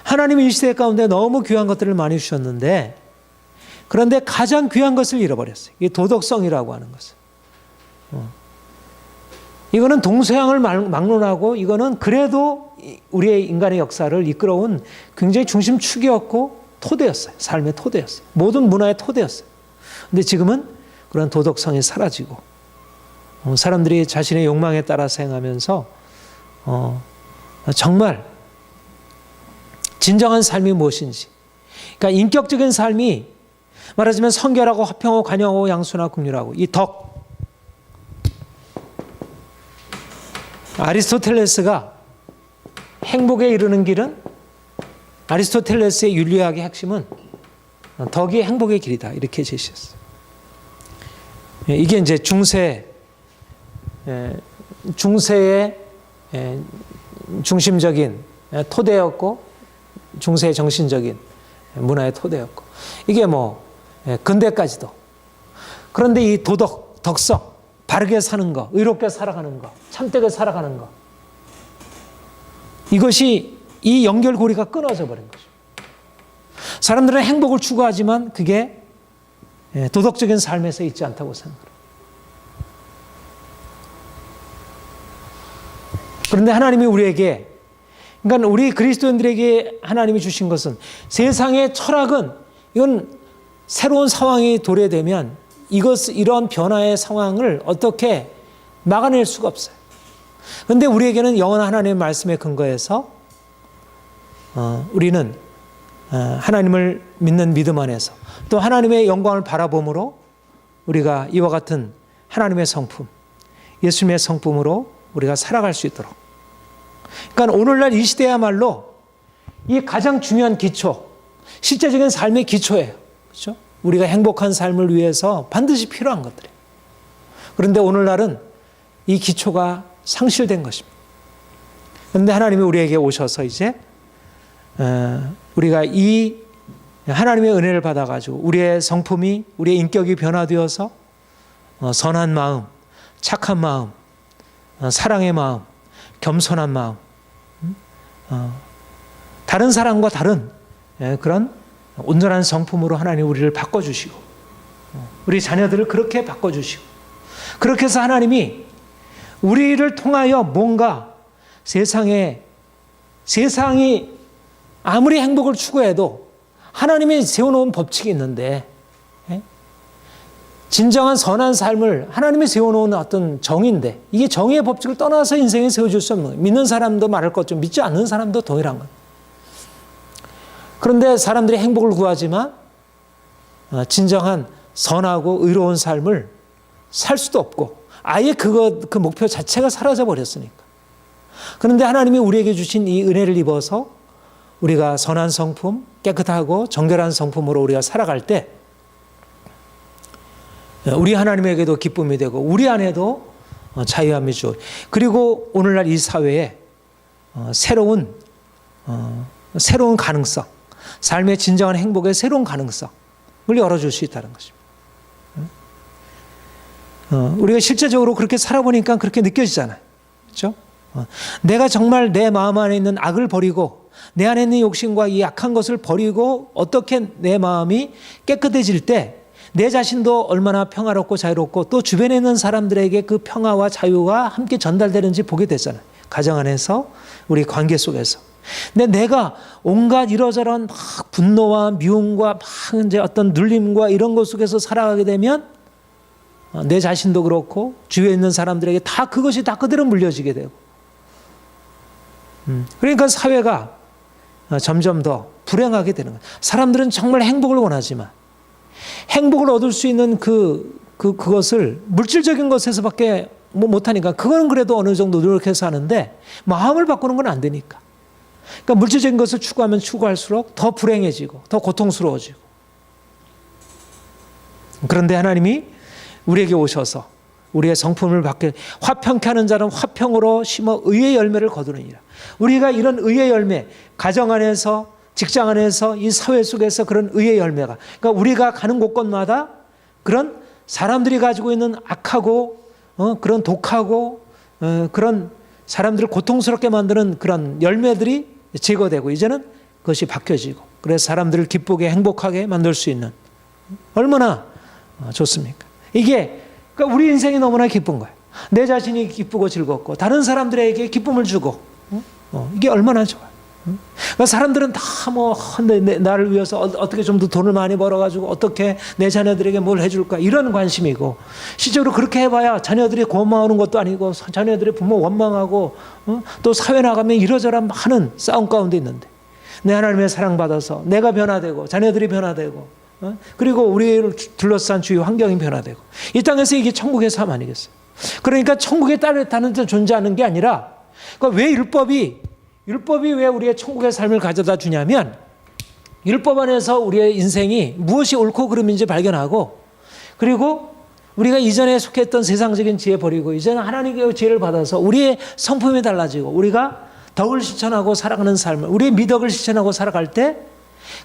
하나님이 이 시대 가운데 너무 귀한 것들을 많이 주셨는데, 그런데 가장 귀한 것을 잃어버렸어요. 이 도덕성이라고 하는 것을. 이거는 동서양을 막론하고, 이거는 그래도 우리의 인간의 역사를 이끌어온 굉장히 중심축이었고 토대였어요. 삶의 토대였어요. 모든 문화의 토대였어요. 근데 지금은 그런 도덕성이 사라지고, 사람들이 자신의 욕망에 따라서 행하면서 정말 진정한 삶이 무엇인지, 그러니까 인격적인 삶이 말하자면 성결하고 화평하고 관용하고 양순하고 긍휼하고, 이 덕, 아리스토텔레스가 행복에 이르는 길은, 아리스토텔레스의 윤리학의 핵심은 덕이 행복의 길이다, 이렇게 제시했어요. 이게 중세의 중심적인 토대였고, 중세의 정신적인 문화의 토대였고, 이게 근대까지도. 그런데 이 덕성, 바르게 사는 거, 의롭게 살아가는 거, 참되게 살아가는 거, 이것이 이 연결고리가 끊어져 버린 거죠. 사람들은 행복을 추구하지만 그게 도덕적인 삶에서 있지 않다고 생각합니다. 그런데 하나님이 우리에게, 그러니까 우리 그리스도인들에게 하나님이 주신 것은, 세상의 철학은 이건 새로운 상황이 도래되면 이런 변화의 상황을 어떻게 막아낼 수가 없어요. 그런데 우리에게는 영원한 하나님의 말씀에 근거해서 우리는 하나님을 믿는 믿음 안에서 또 하나님의 영광을 바라봄으로 우리가 이와 같은 하나님의 성품, 예수님의 성품으로 우리가 살아갈 수 있도록. 그러니까 오늘날 이 시대야말로 이 가장 중요한 기초, 실제적인 삶의 기초예요. 그렇죠? 우리가 행복한 삶을 위해서 반드시 필요한 것들이에요. 그런데 오늘날은 이 기초가 상실된 것입니다. 그런데 하나님이 우리에게 오셔서 이제 우리가 이 하나님의 은혜를 받아가지고 우리의 성품이, 우리의 인격이 변화되어서 선한 마음, 착한 마음, 사랑의 마음, 겸손한 마음, 다른 사람과 다른 그런 온전한 성품으로 하나님 우리를 바꿔주시고, 우리 자녀들을 그렇게 바꿔주시고, 그렇게 해서 하나님이 우리를 통하여 뭔가 세상이 아무리 행복을 추구해도 하나님이 세워놓은 법칙이 있는데, 진정한 선한 삶을 하나님이 세워놓은 어떤 정의인데, 이게 정의의 법칙을 떠나서 인생에 세워줄 수 없는 거예요. 믿는 사람도 말할 것 좀, 믿지 않는 사람도 동일한 거예요. 그런데 사람들이 행복을 구하지만 진정한 선하고 의로운 삶을 살 수도 없고, 아예 그 목표 자체가 사라져 버렸으니까. 그런데 하나님이 우리에게 주신 이 은혜를 입어서 우리가 선한 성품, 깨끗하고 정결한 성품으로 우리가 살아갈 때 우리 하나님에게도 기쁨이 되고 우리 안에도 자유함이 주어, 그리고 오늘날 이 사회에 새로운 가능성, 삶의 진정한 행복의 새로운 가능성을 열어줄 수 있다는 것입니다. 우리가 실제적으로 그렇게 살아보니까 그렇게 느껴지잖아요. 그렇죠? 내가 정말 내 마음 안에 있는 악을 버리고 내 안에 있는 욕심과 이 악한 것을 버리고 어떻게 내 마음이 깨끗해질 때 내 자신도 얼마나 평화롭고 자유롭고 또 주변에 있는 사람들에게 그 평화와 자유가 함께 전달되는지 보게 되잖아요. 가정 안에서, 우리 관계 속에서. 근데 내가 온갖 이러저러한 막 분노와 미움과 막 이제 어떤 눌림과 이런 것 속에서 살아가게 되면 내 자신도 그렇고 주위에 있는 사람들에게 다 그것이 다 그대로 물려지게 되고, 그러니까 사회가 점점 더 불행하게 되는 거예요. 사람들은 정말 행복을 원하지만 행복을 얻을 수 있는 그것을 물질적인 것에서밖에 못하니까, 그거는 그래도 어느 정도 노력해서 하는데 마음을 바꾸는 건 안 되니까. 그러니까 물질적인 것을 추구하면 추구할수록 더 불행해지고 더 고통스러워지고. 그런데 하나님이 우리에게 오셔서 우리의 성품을 바뀌어, 화평케 하는 자는 화평으로 심어 의의 열매를 거두느니라. 우리가 이런 의의 열매, 가정 안에서, 직장 안에서, 이 사회 속에서 그런 의의 열매가, 그러니까 우리가 가는 곳곳마다 그런 사람들이 가지고 있는 악하고 그런 독하고 그런 사람들을 고통스럽게 만드는 그런 열매들이 제거되고, 이제는 그것이 바뀌어지고, 그래서 사람들을 기쁘게 행복하게 만들 수 있는, 얼마나 좋습니까? 이게 그러니까 우리 인생이 너무나 기쁜 거예요. 내 자신이 기쁘고 즐겁고 다른 사람들에게 기쁨을 주고, 이게 얼마나 좋아요. 그러니까 사람들은 다 나를 위해서 어떻게 좀 더 돈을 많이 벌어가지고 어떻게 내 자녀들에게 뭘 해줄까, 이런 관심이고, 실제로 그렇게 해봐야 자녀들이 고마워하는 것도 아니고 자녀들의 부모 원망하고, 또 사회 나가면 이러저러 많은 싸움 가운데 있는데, 내 하나님의 사랑받아서 내가 변화되고 자녀들이 변화되고, 그리고 우리를 둘러싼 주위 환경이 변화되고, 이 땅에서 이게 천국의 삶 아니겠어요? 그러니까 천국에 따르는 데 존재하는 게 아니라, 그러니까 왜 율법이 왜 우리의 천국의 삶을 가져다 주냐면, 율법 안에서 우리의 인생이 무엇이 옳고 그름인지 발견하고, 그리고 우리가 이전에 속했던 세상적인 지혜 버리고 이제는 하나님의 지혜를 받아서 우리의 성품이 달라지고 우리가 덕을 실천하고 살아가는 삶을, 우리의 미덕을 실천하고 살아갈 때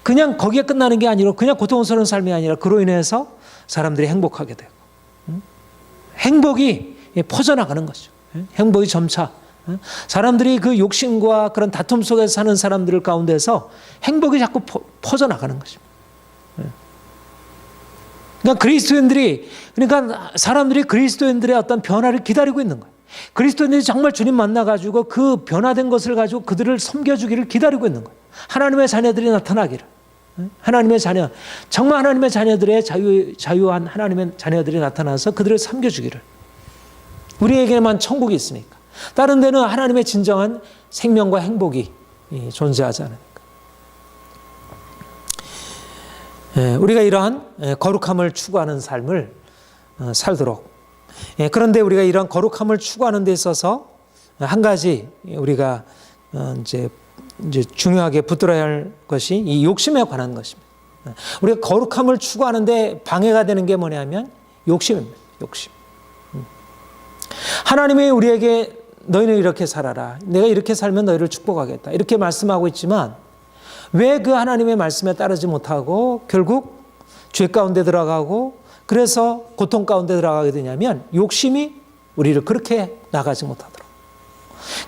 그냥 거기에 끝나는 게 아니라, 그냥 고통스러운 삶이 아니라 그로 인해서 사람들이 행복하게 되고, 행복이 퍼져나가는 거죠. 행복이 점차 사람들이 그 욕심과 그런 다툼 속에서 사는 사람들 가운데서 행복이 자꾸 퍼져나가는 것입니다. 그러니까 사람들이 그리스도인들의 어떤 변화를 기다리고 있는 거예요. 그리스도인들이 정말 주님 만나가지고 그 변화된 것을 가지고 그들을 섬겨주기를 기다리고 있는 거예요. 하나님의 자녀들이 나타나기를. 하나님의 자녀, 정말 하나님의 자녀들의 자유한 하나님의 자녀들이 나타나서 그들을 섬겨주기를. 우리에게만 천국이 있으니까. 다른 데는 하나님의 진정한 생명과 행복이 존재하지 않으니까. 우리가 이러한 거룩함을 추구하는 삶을 살도록. 그런데 우리가 이런 거룩함을 추구하는 데 있어서 한 가지 우리가 이제 중요하게 붙들어야 할 것이 이 욕심에 관한 것입니다. 우리가 거룩함을 추구하는데 방해가 되는 게 뭐냐면 욕심입니다. 욕심. 하나님이 우리에게 너희는 이렇게 살아라, 내가 이렇게 살면 너희를 축복하겠다, 이렇게 말씀하고 있지만 왜 그 하나님의 말씀에 따르지 못하고 결국 죄 가운데 들어가고, 그래서 고통 가운데 들어가게 되냐면 욕심이 우리를 그렇게 나가지 못하도록.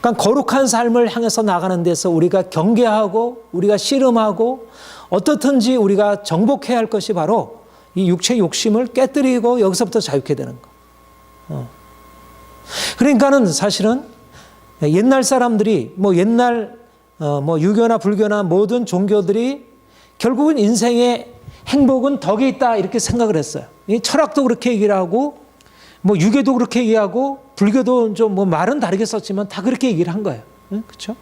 그러니까 거룩한 삶을 향해서 나가는 데서 우리가 경계하고 우리가 씨름하고 어떻든지 우리가 정복해야 할 것이 바로 이 육체의 욕심을 깨뜨리고 여기서부터 자유케 되는 거. 그러니까는 사실은 옛날 사람들이 옛날 유교나 불교나 모든 종교들이 결국은 인생의 행복은 덕에 있다 이렇게 생각을 했어요. 이 철학도 그렇게 얘기를 하고 유교도 그렇게 얘기하고 불교도 좀 말은 다르게 썼지만 다 그렇게 얘기를 한 거예요. 그렇죠?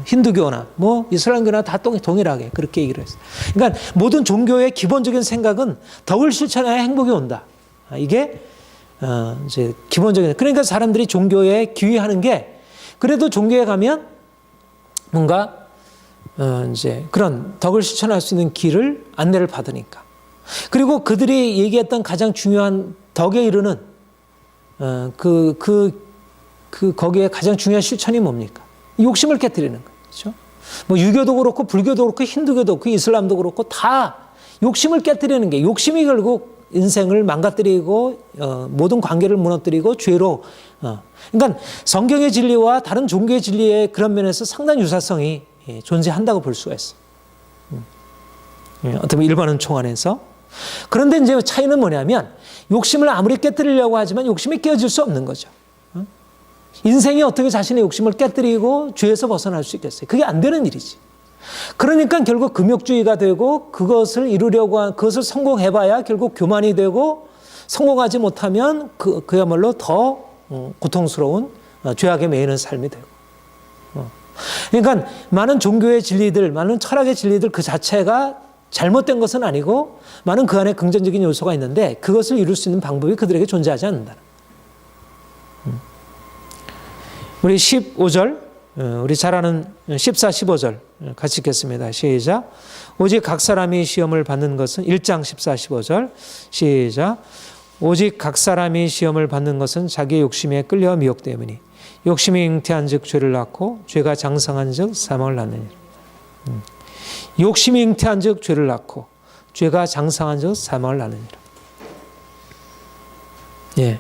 힌두교나 이슬람교나 다 동일하게 그렇게 얘기를 했어요. 그러니까 모든 종교의 기본적인 생각은 덕을 실천해야 행복이 온다. 이게 이제 기본적인. 그러니까 사람들이 종교에 기회하는 게, 그래도 종교에 가면 뭔가 이제 그런 덕을 실천할 수 있는 길을 안내를 받으니까. 그리고 그들이 얘기했던 가장 중요한 덕에 이르는 거기에 가장 중요한 실천이 뭡니까? 욕심을 깨뜨리는 거죠. 그렇죠? 유교도 그렇고 불교도 그렇고 힌두교도 그렇고 이슬람도 그렇고 다 욕심을 깨뜨리는 게, 욕심이 결국 인생을 망가뜨리고 모든 관계를 무너뜨리고 죄로. 그러니까 성경의 진리와 다른 종교의 진리의 그런 면에서 상당히 유사성이 존재한다고 볼 수가 있어요. 어떻게 보면 일반은 총안에서. 그런데 이제 차이는 뭐냐면 욕심을 아무리 깨뜨리려고 하지만 욕심이 깨어질 수 없는 거죠. 인생이 어떻게 자신의 욕심을 깨뜨리고 죄에서 벗어날 수 있겠어요? 그게 안 되는 일이지. 그러니까 결국 금욕주의가 되고 그것을 이루려고 그것을 성공해봐야 결국 교만이 되고 성공하지 못하면 그야말로 더 고통스러운 죄악에 매이는 삶이 되고. 그러니까 많은 종교의 진리들, 많은 철학의 진리들 그 자체가 잘못된 것은 아니고 많은 그 안에 긍정적인 요소가 있는데 그것을 이룰 수 있는 방법이 그들에게 존재하지 않는다. 우리 15절, 우리 잘 아는 14, 15절 같이 읽겠습니다. 시작. 오직 각 사람이 시험을 받는 것은 1장 14, 15절 시작. 오직 각 사람이 시험을 받는 것은 자기의 욕심에 끌려 미혹되므니 욕심이 잉태한 즉 죄를 낳고 죄가 장성한 즉 사망을 낳느니라. 욕심이 잉태한 즉 죄를 낳고 죄가 장성한 즉 사망을 낳느니라. 예.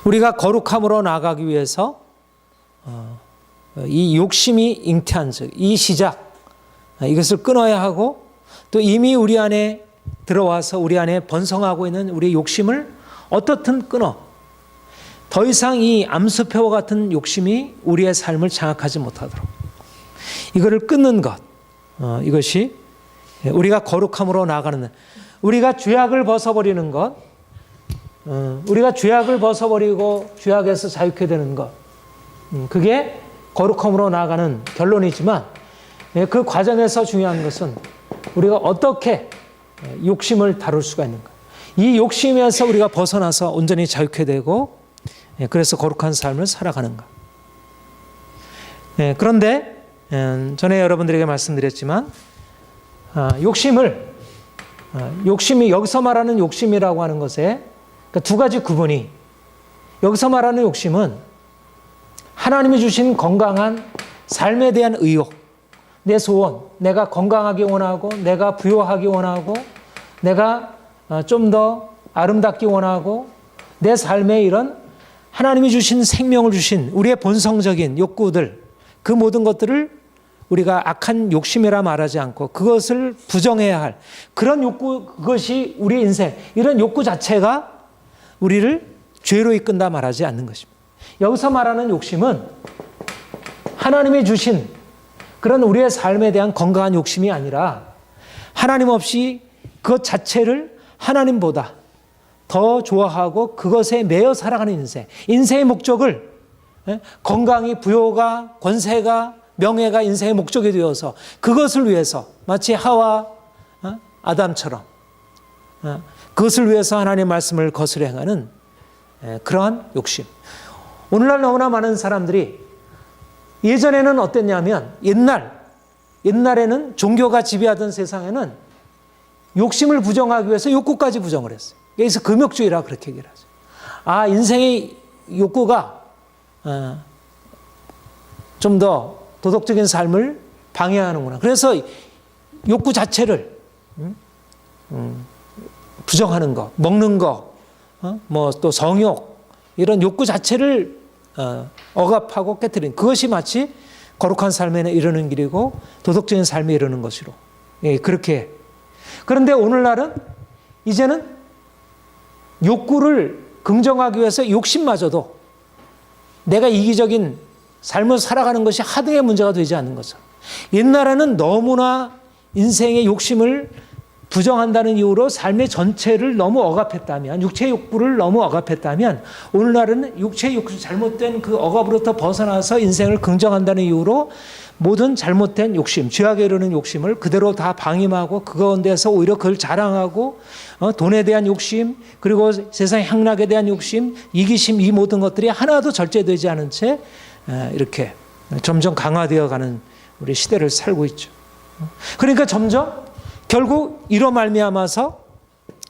우리가 거룩함으로 나아가기 위해서 이 욕심이 잉태한 즉 이 시작 이것을 끊어야 하고 또 이미 우리 안에 들어와서 우리 안에 번성하고 있는 우리의 욕심을 어떻든 끊어 더 이상 이 암수표와 같은 욕심이 우리의 삶을 장악하지 못하도록 이거를 끊는 것 이것이 우리가 거룩함으로 나아가는 우리가 죄악을 벗어버리는 것 우리가 죄악을 벗어버리고 죄악에서 자유케 되는 것 그게 거룩함으로 나아가는 결론이지만 그 과정에서 중요한 것은 우리가 어떻게 욕심을 다룰 수가 있는가. 이 욕심에서 우리가 벗어나서 온전히 자유케 되고 그래서 거룩한 삶을 살아가는가. 그런데 전에 여러분들에게 말씀드렸지만 욕심이 여기서 말하는 욕심이라고 하는 것에 두 가지 구분이 여기서 말하는 욕심은 하나님이 주신 건강한 삶에 대한 의욕, 내 소원, 내가 건강하기 원하고 내가 부유하기 원하고 내가 좀 더 아름답기 원하고 내 삶에 이런 하나님이 주신 생명을 주신 우리의 본성적인 욕구들 그 모든 것들을 우리가 악한 욕심이라 말하지 않고 그것을 부정해야 할 그런 욕구 그것이 우리의 인생 이런 욕구 자체가 우리를 죄로 이끈다 말하지 않는 것입니다. 여기서 말하는 욕심은 하나님이 주신 그런 우리의 삶에 대한 건강한 욕심이 아니라 하나님 없이 그것 자체를 하나님보다 더 좋아하고 그것에 매여 살아가는 인생. 인생의 목적을 건강이 부요가 권세가 명예가 인생의 목적이 되어서 그것을 위해서 마치 하와 아담처럼 그것을 위해서 하나님의 말씀을 거스려 행하는 그러한 욕심. 오늘날 너무나 많은 사람들이 예전에는 어땠냐면 옛날에는 종교가 지배하던 세상에는 욕심을 부정하기 위해서 욕구까지 부정을 했어요. 그래서 금욕주의라고 그렇게 얘기를 하죠. 인생의 욕구가 좀 더 도덕적인 삶을 방해하는구나. 그래서 욕구 자체를 부정하는 것, 먹는 것, 뭐 또 성욕 이런 욕구 자체를 억압하고 깨뜨리는 그것이 마치 거룩한 삶에 이르는 길이고 도덕적인 삶에 이르는 것으로 그렇게. 그런데 오늘날은 이제는 욕구를 긍정하기 위해서 욕심마저도 내가 이기적인 삶을 살아가는 것이 하등의 문제가 되지 않는 거죠. 옛날에는 너무나 인생의 욕심을 부정한다는 이유로 삶의 전체를 너무 억압했다면 육체의 욕구를 너무 억압했다면 오늘날은 육체의 욕구 잘못된 그 억압으로부터 벗어나서 인생을 긍정한다는 이유로 모든 잘못된 욕심, 죄악에 이르는 욕심을 그대로 다 방임하고 그 가운데서 오히려 그걸 자랑하고 돈에 대한 욕심 그리고 세상 향락에 대한 욕심, 이기심 이 모든 것들이 하나도 절제되지 않은 채 이렇게 점점 강화되어가는 우리 시대를 살고 있죠. 그러니까 점점 결국 이로 말미암아서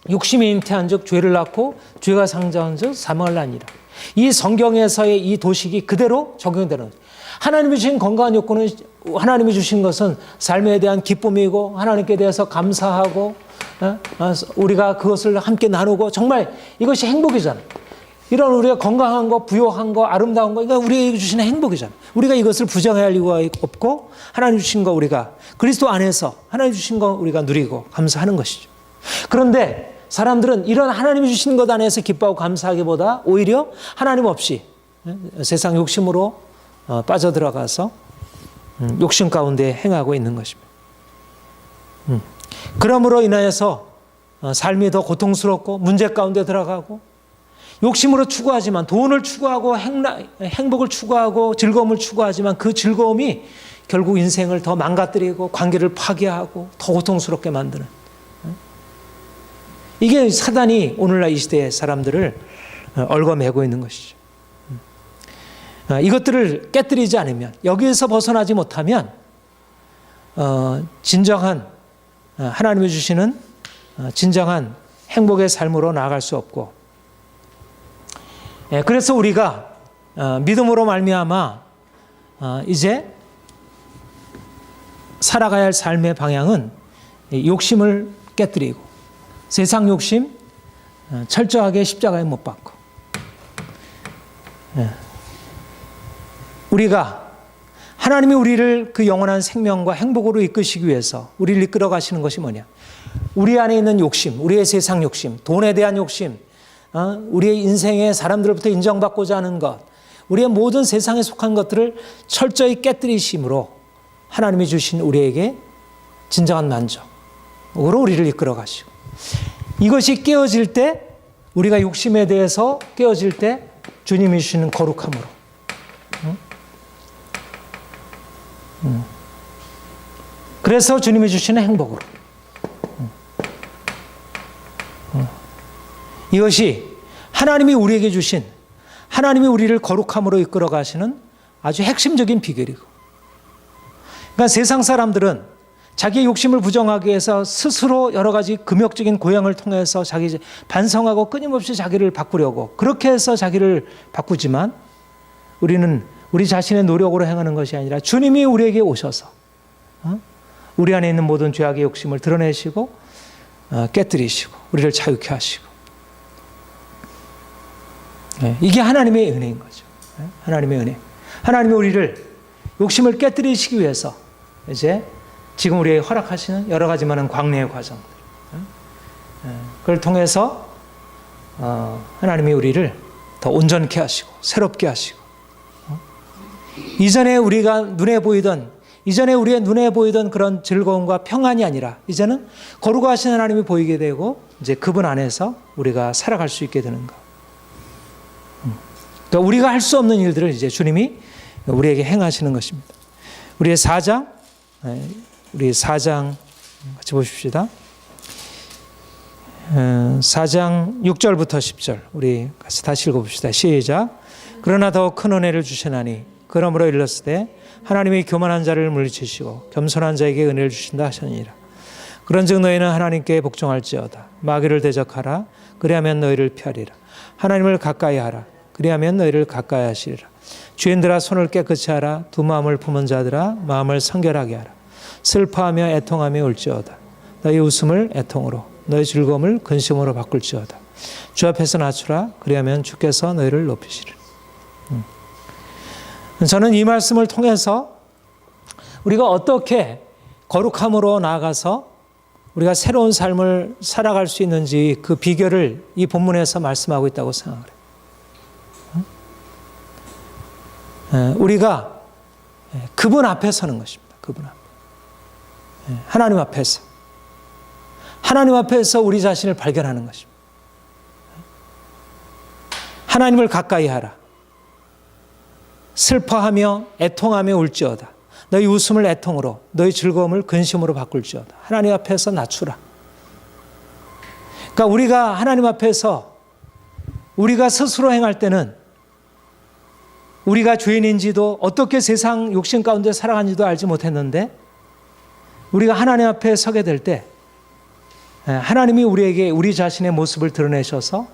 욕심이 잉태한 즉 죄를 낳고 죄가 상정한 즉 사망을 낳으니라. 이 성경에서의 이 도식이 그대로 적용되는 거죠. 하나님이 주신 건강한 욕구는 하나님이 주신 것은 삶에 대한 기쁨이고 하나님께 대해서 감사하고 우리가 그것을 함께 나누고 정말 이것이 행복이잖아요. 이런 우리가 건강한 거, 부요한 거, 아름다운 거, 이거 우리에게 주시는 행복이잖아요. 우리가 이것을 부정해야 할 이유가 없고 하나님 주신 거 우리가 그리스도 안에서 하나님 주신 거 우리가 누리고 감사하는 것이죠. 그런데 사람들은 이런 하나님이 주신 것 안에서 기뻐하고 감사하기보다 오히려 하나님 없이 세상 욕심으로 빠져들어가서 욕심 가운데 행하고 있는 것입니다. 그러므로 인하여서 삶이 더 고통스럽고 문제 가운데 들어가고 욕심으로 추구하지만 돈을 추구하고 행복을 추구하고 즐거움을 추구하지만 그 즐거움이 결국 인생을 더 망가뜨리고 관계를 파괴하고 더 고통스럽게 만드는 이게 사단이 오늘날 이 시대의 사람들을 얽어매고 있는 것이죠. 이것들을 깨뜨리지 않으면 여기에서 벗어나지 못하면 진정한 하나님이 주시는 진정한 행복의 삶으로 나아갈 수 없고 그래서 우리가 믿음으로 말미암아 이제 살아가야 할 삶의 방향은 욕심을 깨뜨리고 세상 욕심 철저하게 십자가에 못 박고 우리가 하나님이 우리를 그 영원한 생명과 행복으로 이끄시기 위해서 우리를 이끌어 가시는 것이 뭐냐? 우리 안에 있는 욕심, 우리의 세상 욕심, 돈에 대한 욕심, 우리의 인생에 사람들로부터 인정받고자 하는 것, 우리의 모든 세상에 속한 것들을 철저히 깨뜨리심으로 하나님이 주신 우리에게 진정한 만족으로 우리를 이끌어 가시고 이것이 깨어질 때 우리가 욕심에 대해서 깨어질 때 주님이 주시는 거룩함으로 그래서 주님이 주시는 행복으로 이것이 하나님이 우리에게 주신 하나님이 우리를 거룩함으로 이끌어 가시는 아주 핵심적인 비결이고 그러니까 세상 사람들은 자기의 욕심을 부정하기 위해서 스스로 여러 가지 금욕적인 고행을 통해서 자기 반성하고 끊임없이 자기를 바꾸려고 그렇게 해서 자기를 바꾸지만 우리는 우리 자신의 노력으로 행하는 것이 아니라 주님이 우리에게 오셔서 우리 안에 있는 모든 죄악의 욕심을 드러내시고 깨뜨리시고 우리를 자유케 하시고 이게 하나님의 은혜인 거죠. 하나님의 은혜. 하나님이 우리를 욕심을 깨뜨리시기 위해서 이제 지금 우리에게 허락하시는 여러 가지 많은 광래의 과정들 그걸 통해서 하나님이 우리를 더 온전케 하시고 새롭게 하시고 이전에 우리가 이전에 우리의 눈에 보이던 그런 즐거움과 평안이 아니라 이제는 거룩하신 하나님이 보이게 되고 이제 그분 안에서 우리가 살아갈 수 있게 되는 것. 그러니까 우리가 할 수 없는 일들을 이제 주님이 우리에게 행하시는 것입니다. 우리 4장 같이 보십시다. 4장 6절부터 10절 우리 같이 다시 읽어봅시다. 시작. 그러나 더 큰 은혜를 주시나니 그러므로 일렀으되 하나님이 교만한 자를 물리치시고 겸손한 자에게 은혜를 주신다 하시니라. 그런즉 너희는 하나님께 복종할지어다. 마귀를 대적하라. 그리하면 너희를 피하리라. 하나님을 가까이 하라. 그리하면 너희를 가까이 하시리라. 죄인들아 손을 깨끗이 하라. 두 마음을 품은 자들아 마음을 성결하게 하라. 슬퍼하며 애통하며 울지어다. 너희 웃음을 애통으로 너희 즐거움을 근심으로 바꿀지어다. 주 앞에서 낮추라. 그리하면 주께서 너희를 높이시리라. 저는 이 말씀을 통해서 우리가 어떻게 거룩함으로 나아가서 우리가 새로운 삶을 살아갈 수 있는지 그 비결을 이 본문에서 말씀하고 있다고 생각을 해요. 우리가 그분 앞에 서는 것입니다. 그분 앞에. 하나님 앞에서. 하나님 앞에서 우리 자신을 발견하는 것입니다. 하나님을 가까이 하라. 슬퍼하며 애통하며 울지어다. 너희 웃음을 애통으로 너희 즐거움을 근심으로 바꿀지어다. 하나님 앞에서 낮추라. 그러니까 우리가 하나님 앞에서 우리가 스스로 행할 때는 우리가 죄인인지도 어떻게 세상 욕심 가운데 살아가는지도 알지 못했는데 우리가 하나님 앞에 서게 될 때 하나님이 우리에게 우리 자신의 모습을 드러내셔서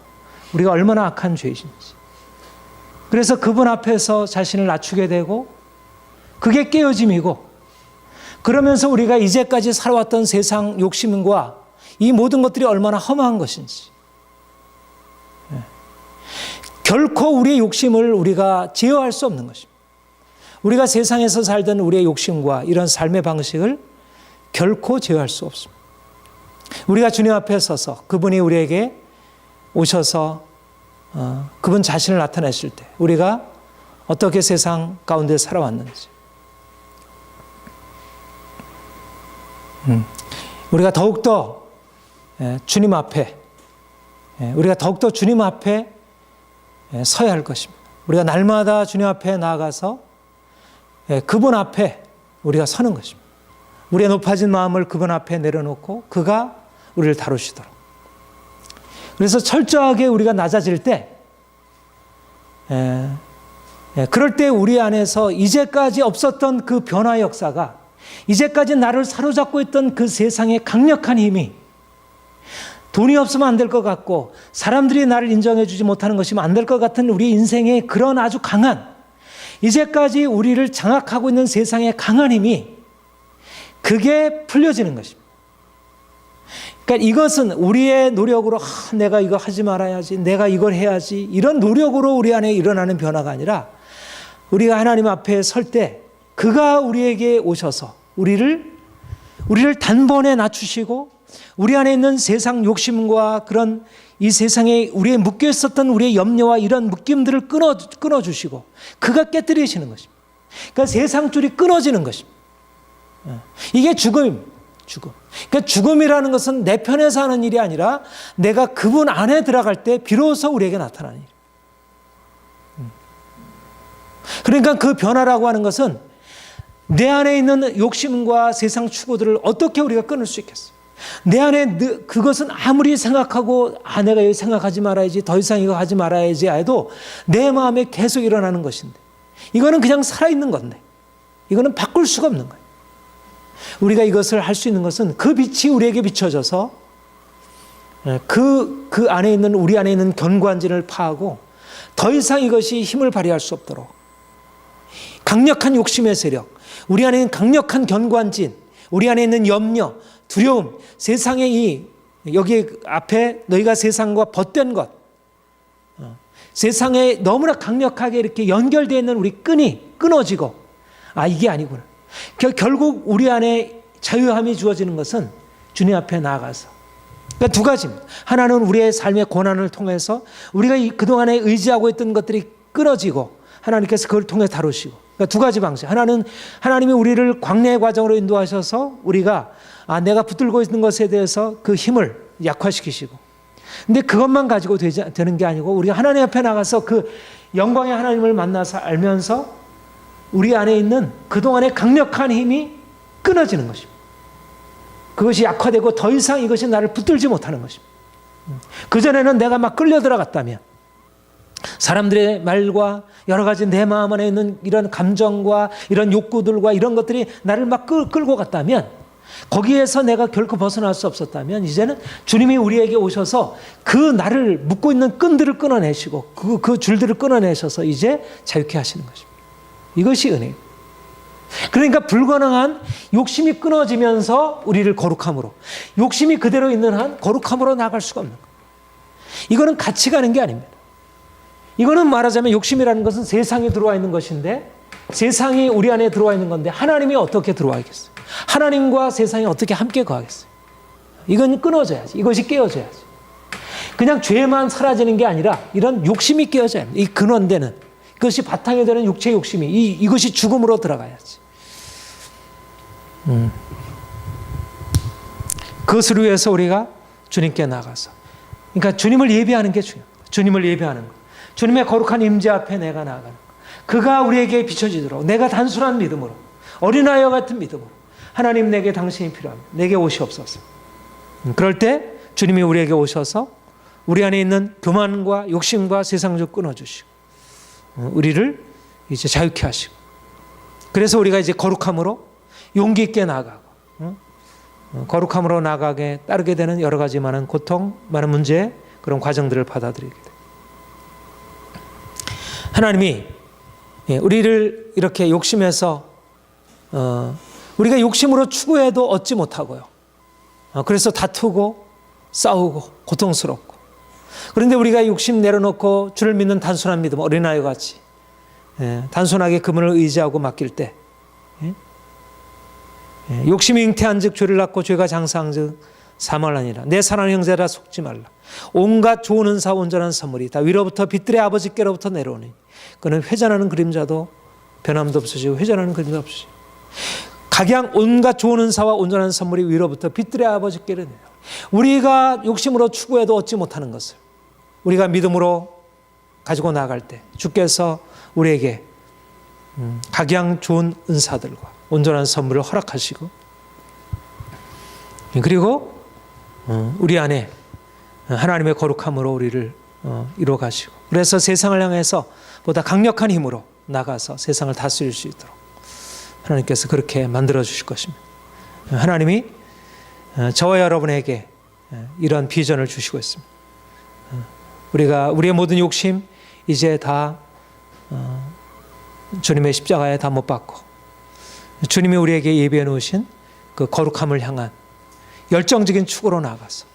우리가 얼마나 악한 죄인인지 그래서 그분 앞에서 자신을 낮추게 되고 그게 깨어짐이고 그러면서 우리가 이제까지 살아왔던 세상 욕심과 이 모든 것들이 얼마나 험한 것인지 결코 우리의 욕심을 우리가 제어할 수 없는 것입니다. 우리가 세상에서 살던 우리의 욕심과 이런 삶의 방식을 결코 제어할 수 없습니다. 우리가 주님 앞에 서서 그분이 우리에게 오셔서 그분 자신을 나타내실 때 우리가 어떻게 세상 가운데 살아왔는지. 우리가 더욱더 주님 앞에, 우리가 더욱더 주님 앞에 서야 할 것입니다. 우리가 날마다 주님 앞에 나아가서 그분 앞에 우리가 서는 것입니다. 우리의 높아진 마음을 그분 앞에 내려놓고 그가 우리를 다루시도록. 그래서 철저하게 우리가 낮아질 때, 그럴 때 우리 안에서 이제까지 없었던 그 변화의 역사가, 이제까지 나를 사로잡고 있던 그 세상의 강력한 힘이, 돈이 없으면 안 될 것 같고 사람들이 나를 인정해 주지 못하는 것이면 안 될 것 같은 우리 인생의 그런 아주 강한, 이제까지 우리를 장악하고 있는 세상의 강한 힘이, 그게 풀려지는 것입니다. 그러니까 이것은 우리의 노력으로 내가 이거 하지 말아야지, 내가 이걸 해야지, 이런 노력으로 우리 안에 일어나는 변화가 아니라, 우리가 하나님 앞에 설 때 그가 우리에게 오셔서 우리를 단번에 낮추시고, 우리 안에 있는 세상 욕심과 그런 이 세상에 우리의 묶여 있었던 우리의 염려와 이런 묶임들을 끊어주시고 그가 깨뜨리시는 것입니다. 그러니까 세상 줄이 끊어지는 것입니다. 이게 죽음입니다. 죽음. 그러니까 죽음이라는 것은 내 편에서 하는 일이 아니라 내가 그분 안에 들어갈 때 비로소 우리에게 나타나는 일. 그러니까 그 변화라고 하는 것은 내 안에 있는 욕심과 세상 추구들을 어떻게 우리가 끊을 수 있겠어요? 내 안에 그것은 아무리 생각하고 내가 여기 생각하지 말아야지, 더 이상 이거 하지 말아야지 해도 내 마음에 계속 일어나는 것인데, 이거는 그냥 살아있는 건데, 이거는 바꿀 수가 없는 거예요. 우리가 이것을 할 수 있는 것은 그 빛이 우리에게 비춰져서 그 안에 있는, 우리 안에 있는 견고한진을 파하고 더 이상 이것이 힘을 발휘할 수 없도록 강력한 욕심의 세력, 우리 안에 있는 강력한 견고한진, 우리 안에 있는 염려, 두려움, 세상의 여기 앞에 너희가 세상과 벗된 것, 세상에 너무나 강력하게 이렇게 연결되어 있는 우리 끈이 끊어지고, 이게 아니구나. 결국 우리 안에 자유함이 주어지는 것은 주님 앞에 나아가서, 그러니까 두 가지입니다. 하나는 우리의 삶의 고난을 통해서 우리가 그동안에 의지하고 있던 것들이 끊어지고 하나님께서 그걸 통해 다루시고, 그러니까 두 가지 방식. 하나는 하나님이 우리를 광야의 과정으로 인도하셔서 우리가 내가 붙들고 있는 것에 대해서 그 힘을 약화시키시고, 근데 그것만 가지고 되는 게 아니고 우리가 하나님 앞에 나가서 그 영광의 하나님을 만나서 알면서 우리 안에 있는 그동안의 강력한 힘이 끊어지는 것입니다. 그것이 약화되고 더 이상 이것이 나를 붙들지 못하는 것입니다. 그전에는 내가 막 끌려 들어갔다면, 사람들의 말과 여러 가지 내 마음 안에 있는 이런 감정과 이런 욕구들과 이런 것들이 나를 막 끌고 갔다면, 거기에서 내가 결코 벗어날 수 없었다면, 이제는 주님이 우리에게 오셔서 그 나를 묶고 있는 끈들을 끊어내시고 그 줄들을 끊어내셔서 이제 자유케 하시는 것입니다. 이것이 은혜예요. 그러니까 불가능한 욕심이 끊어지면서 우리를 거룩함으로, 욕심이 그대로 있는 한 거룩함으로 나아갈 수가 없는 거예요. 이거는 같이 가는 게 아닙니다. 이거는 말하자면 욕심이라는 것은 세상에 들어와 있는 것인데, 세상이 우리 안에 들어와 있는 건데 하나님이 어떻게 들어와 있겠어요? 하나님과 세상이 어떻게 함께 거하겠어요? 이건 끊어져야지. 이것이 깨어져야지. 그냥 죄만 사라지는 게 아니라 이런 욕심이 깨어져야 합니다. 이 근원되는, 그것이 바탕이 되는 육체 욕심이, 이것이 죽음으로 들어가야지. 그것을 위해서 우리가 주님께 나가서, 그러니까 주님을 예배하는 게 중요합니다. 주님을 예배하는 것, 주님의 거룩한 임재 앞에 내가 나아가는 것, 그가 우리에게 비춰지도록 내가 단순한 믿음으로, 어린아이와 같은 믿음으로, 하나님 내게 당신이 필요합니다. 내게 오시옵소서. 그럴 때 주님이 우리에게 오셔서 우리 안에 있는 교만과 욕심과 세상을 끊어주시고 우리를 이제 자유케 하시고, 그래서 우리가 이제 거룩함으로 용기 있게 나아가고, 거룩함으로 나아가게 따르게 되는 여러 가지 많은 고통, 많은 문제, 그런 과정들을 받아들이게 돼요. 하나님이 우리를 이렇게 욕심에서, 우리가 욕심으로 추구해도 얻지 못하고요, 그래서 다투고 싸우고 고통스럽고, 그런데 우리가 욕심 내려놓고 주를 믿는 단순한 믿음, 어린아이와 같이 단순하게 그분을 의지하고 맡길 때, 욕심이 잉태한 즉 죄를 낳고 죄가 장사한 즉 사말하니라. 내 사랑하는 형제라 속지 말라. 온갖 좋은 은사 온전한 선물이 다 위로부터 빛들의 아버지께로부터 내려오니 그는 회전하는 그림자도 변함도 없으시고 회전하는 그림도 없으시고 각양 온갖 좋은 은사와 온전한 선물이 위로부터 빛들의 아버지께로 내려. 우리가 욕심으로 추구해도 얻지 못하는 것을 우리가 믿음으로 가지고 나아갈 때 주께서 우리에게 각양 좋은 은사들과 온전한 선물을 허락하시고 그리고 우리 안에 하나님의 거룩함으로 우리를 이루어 가시고 그래서 세상을 향해서 보다 강력한 힘으로 나가서 세상을 다스릴 수 있도록 하나님께서 그렇게 만들어 주실 것입니다. 하나님이 저와 여러분에게 이런 비전을 주시고 있습니다. 우리가 우리의 모든 욕심 이제 다 주님의 십자가에 다 못 박고 주님이 우리에게 예비해 놓으신 그 거룩함을 향한 열정적인 축으로 나아가서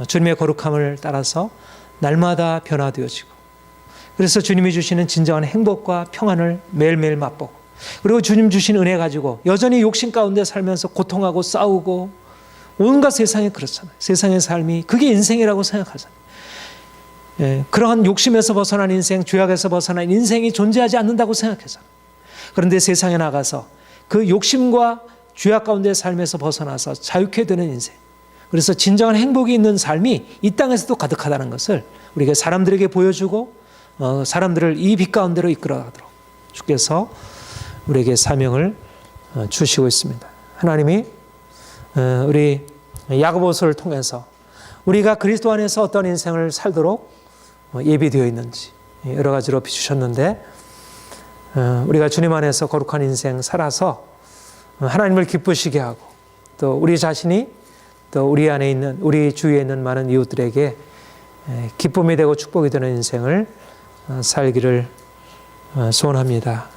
주님의 거룩함을 따라서 날마다 변화되어지고 그래서 주님이 주시는 진정한 행복과 평안을 매일매일 맛보고 그리고 주님 주신 은혜 가지고 여전히 욕심 가운데 살면서 고통하고 싸우고 온갖 세상이 그렇잖아요. 세상의 삶이 그게 인생이라고 생각하잖아요. 그러한 욕심에서 벗어난 인생, 죄악에서 벗어난 인생이 존재하지 않는다고 생각하잖아요. 그런데 세상에 나가서 그 욕심과 죄악 가운데 삶에서 벗어나서 자유케 되는 인생 그래서 진정한 행복이 있는 삶이 이 땅에서도 가득하다는 것을 우리가 사람들에게 보여주고 사람들을 이 빛 가운데로 이끌어가도록 주께서 우리에게 사명을 주시고 있습니다. 하나님이 우리 야고보서를 통해서 우리가 그리스도 안에서 어떤 인생을 살도록 예비되어 있는지 여러 가지로 비추셨는데 우리가 주님 안에서 거룩한 인생 살아서 하나님을 기쁘시게 하고 또 우리 자신이 또 우리 안에 있는 우리 주위에 있는 많은 이웃들에게 기쁨이 되고 축복이 되는 인생을 살기를 소원합니다.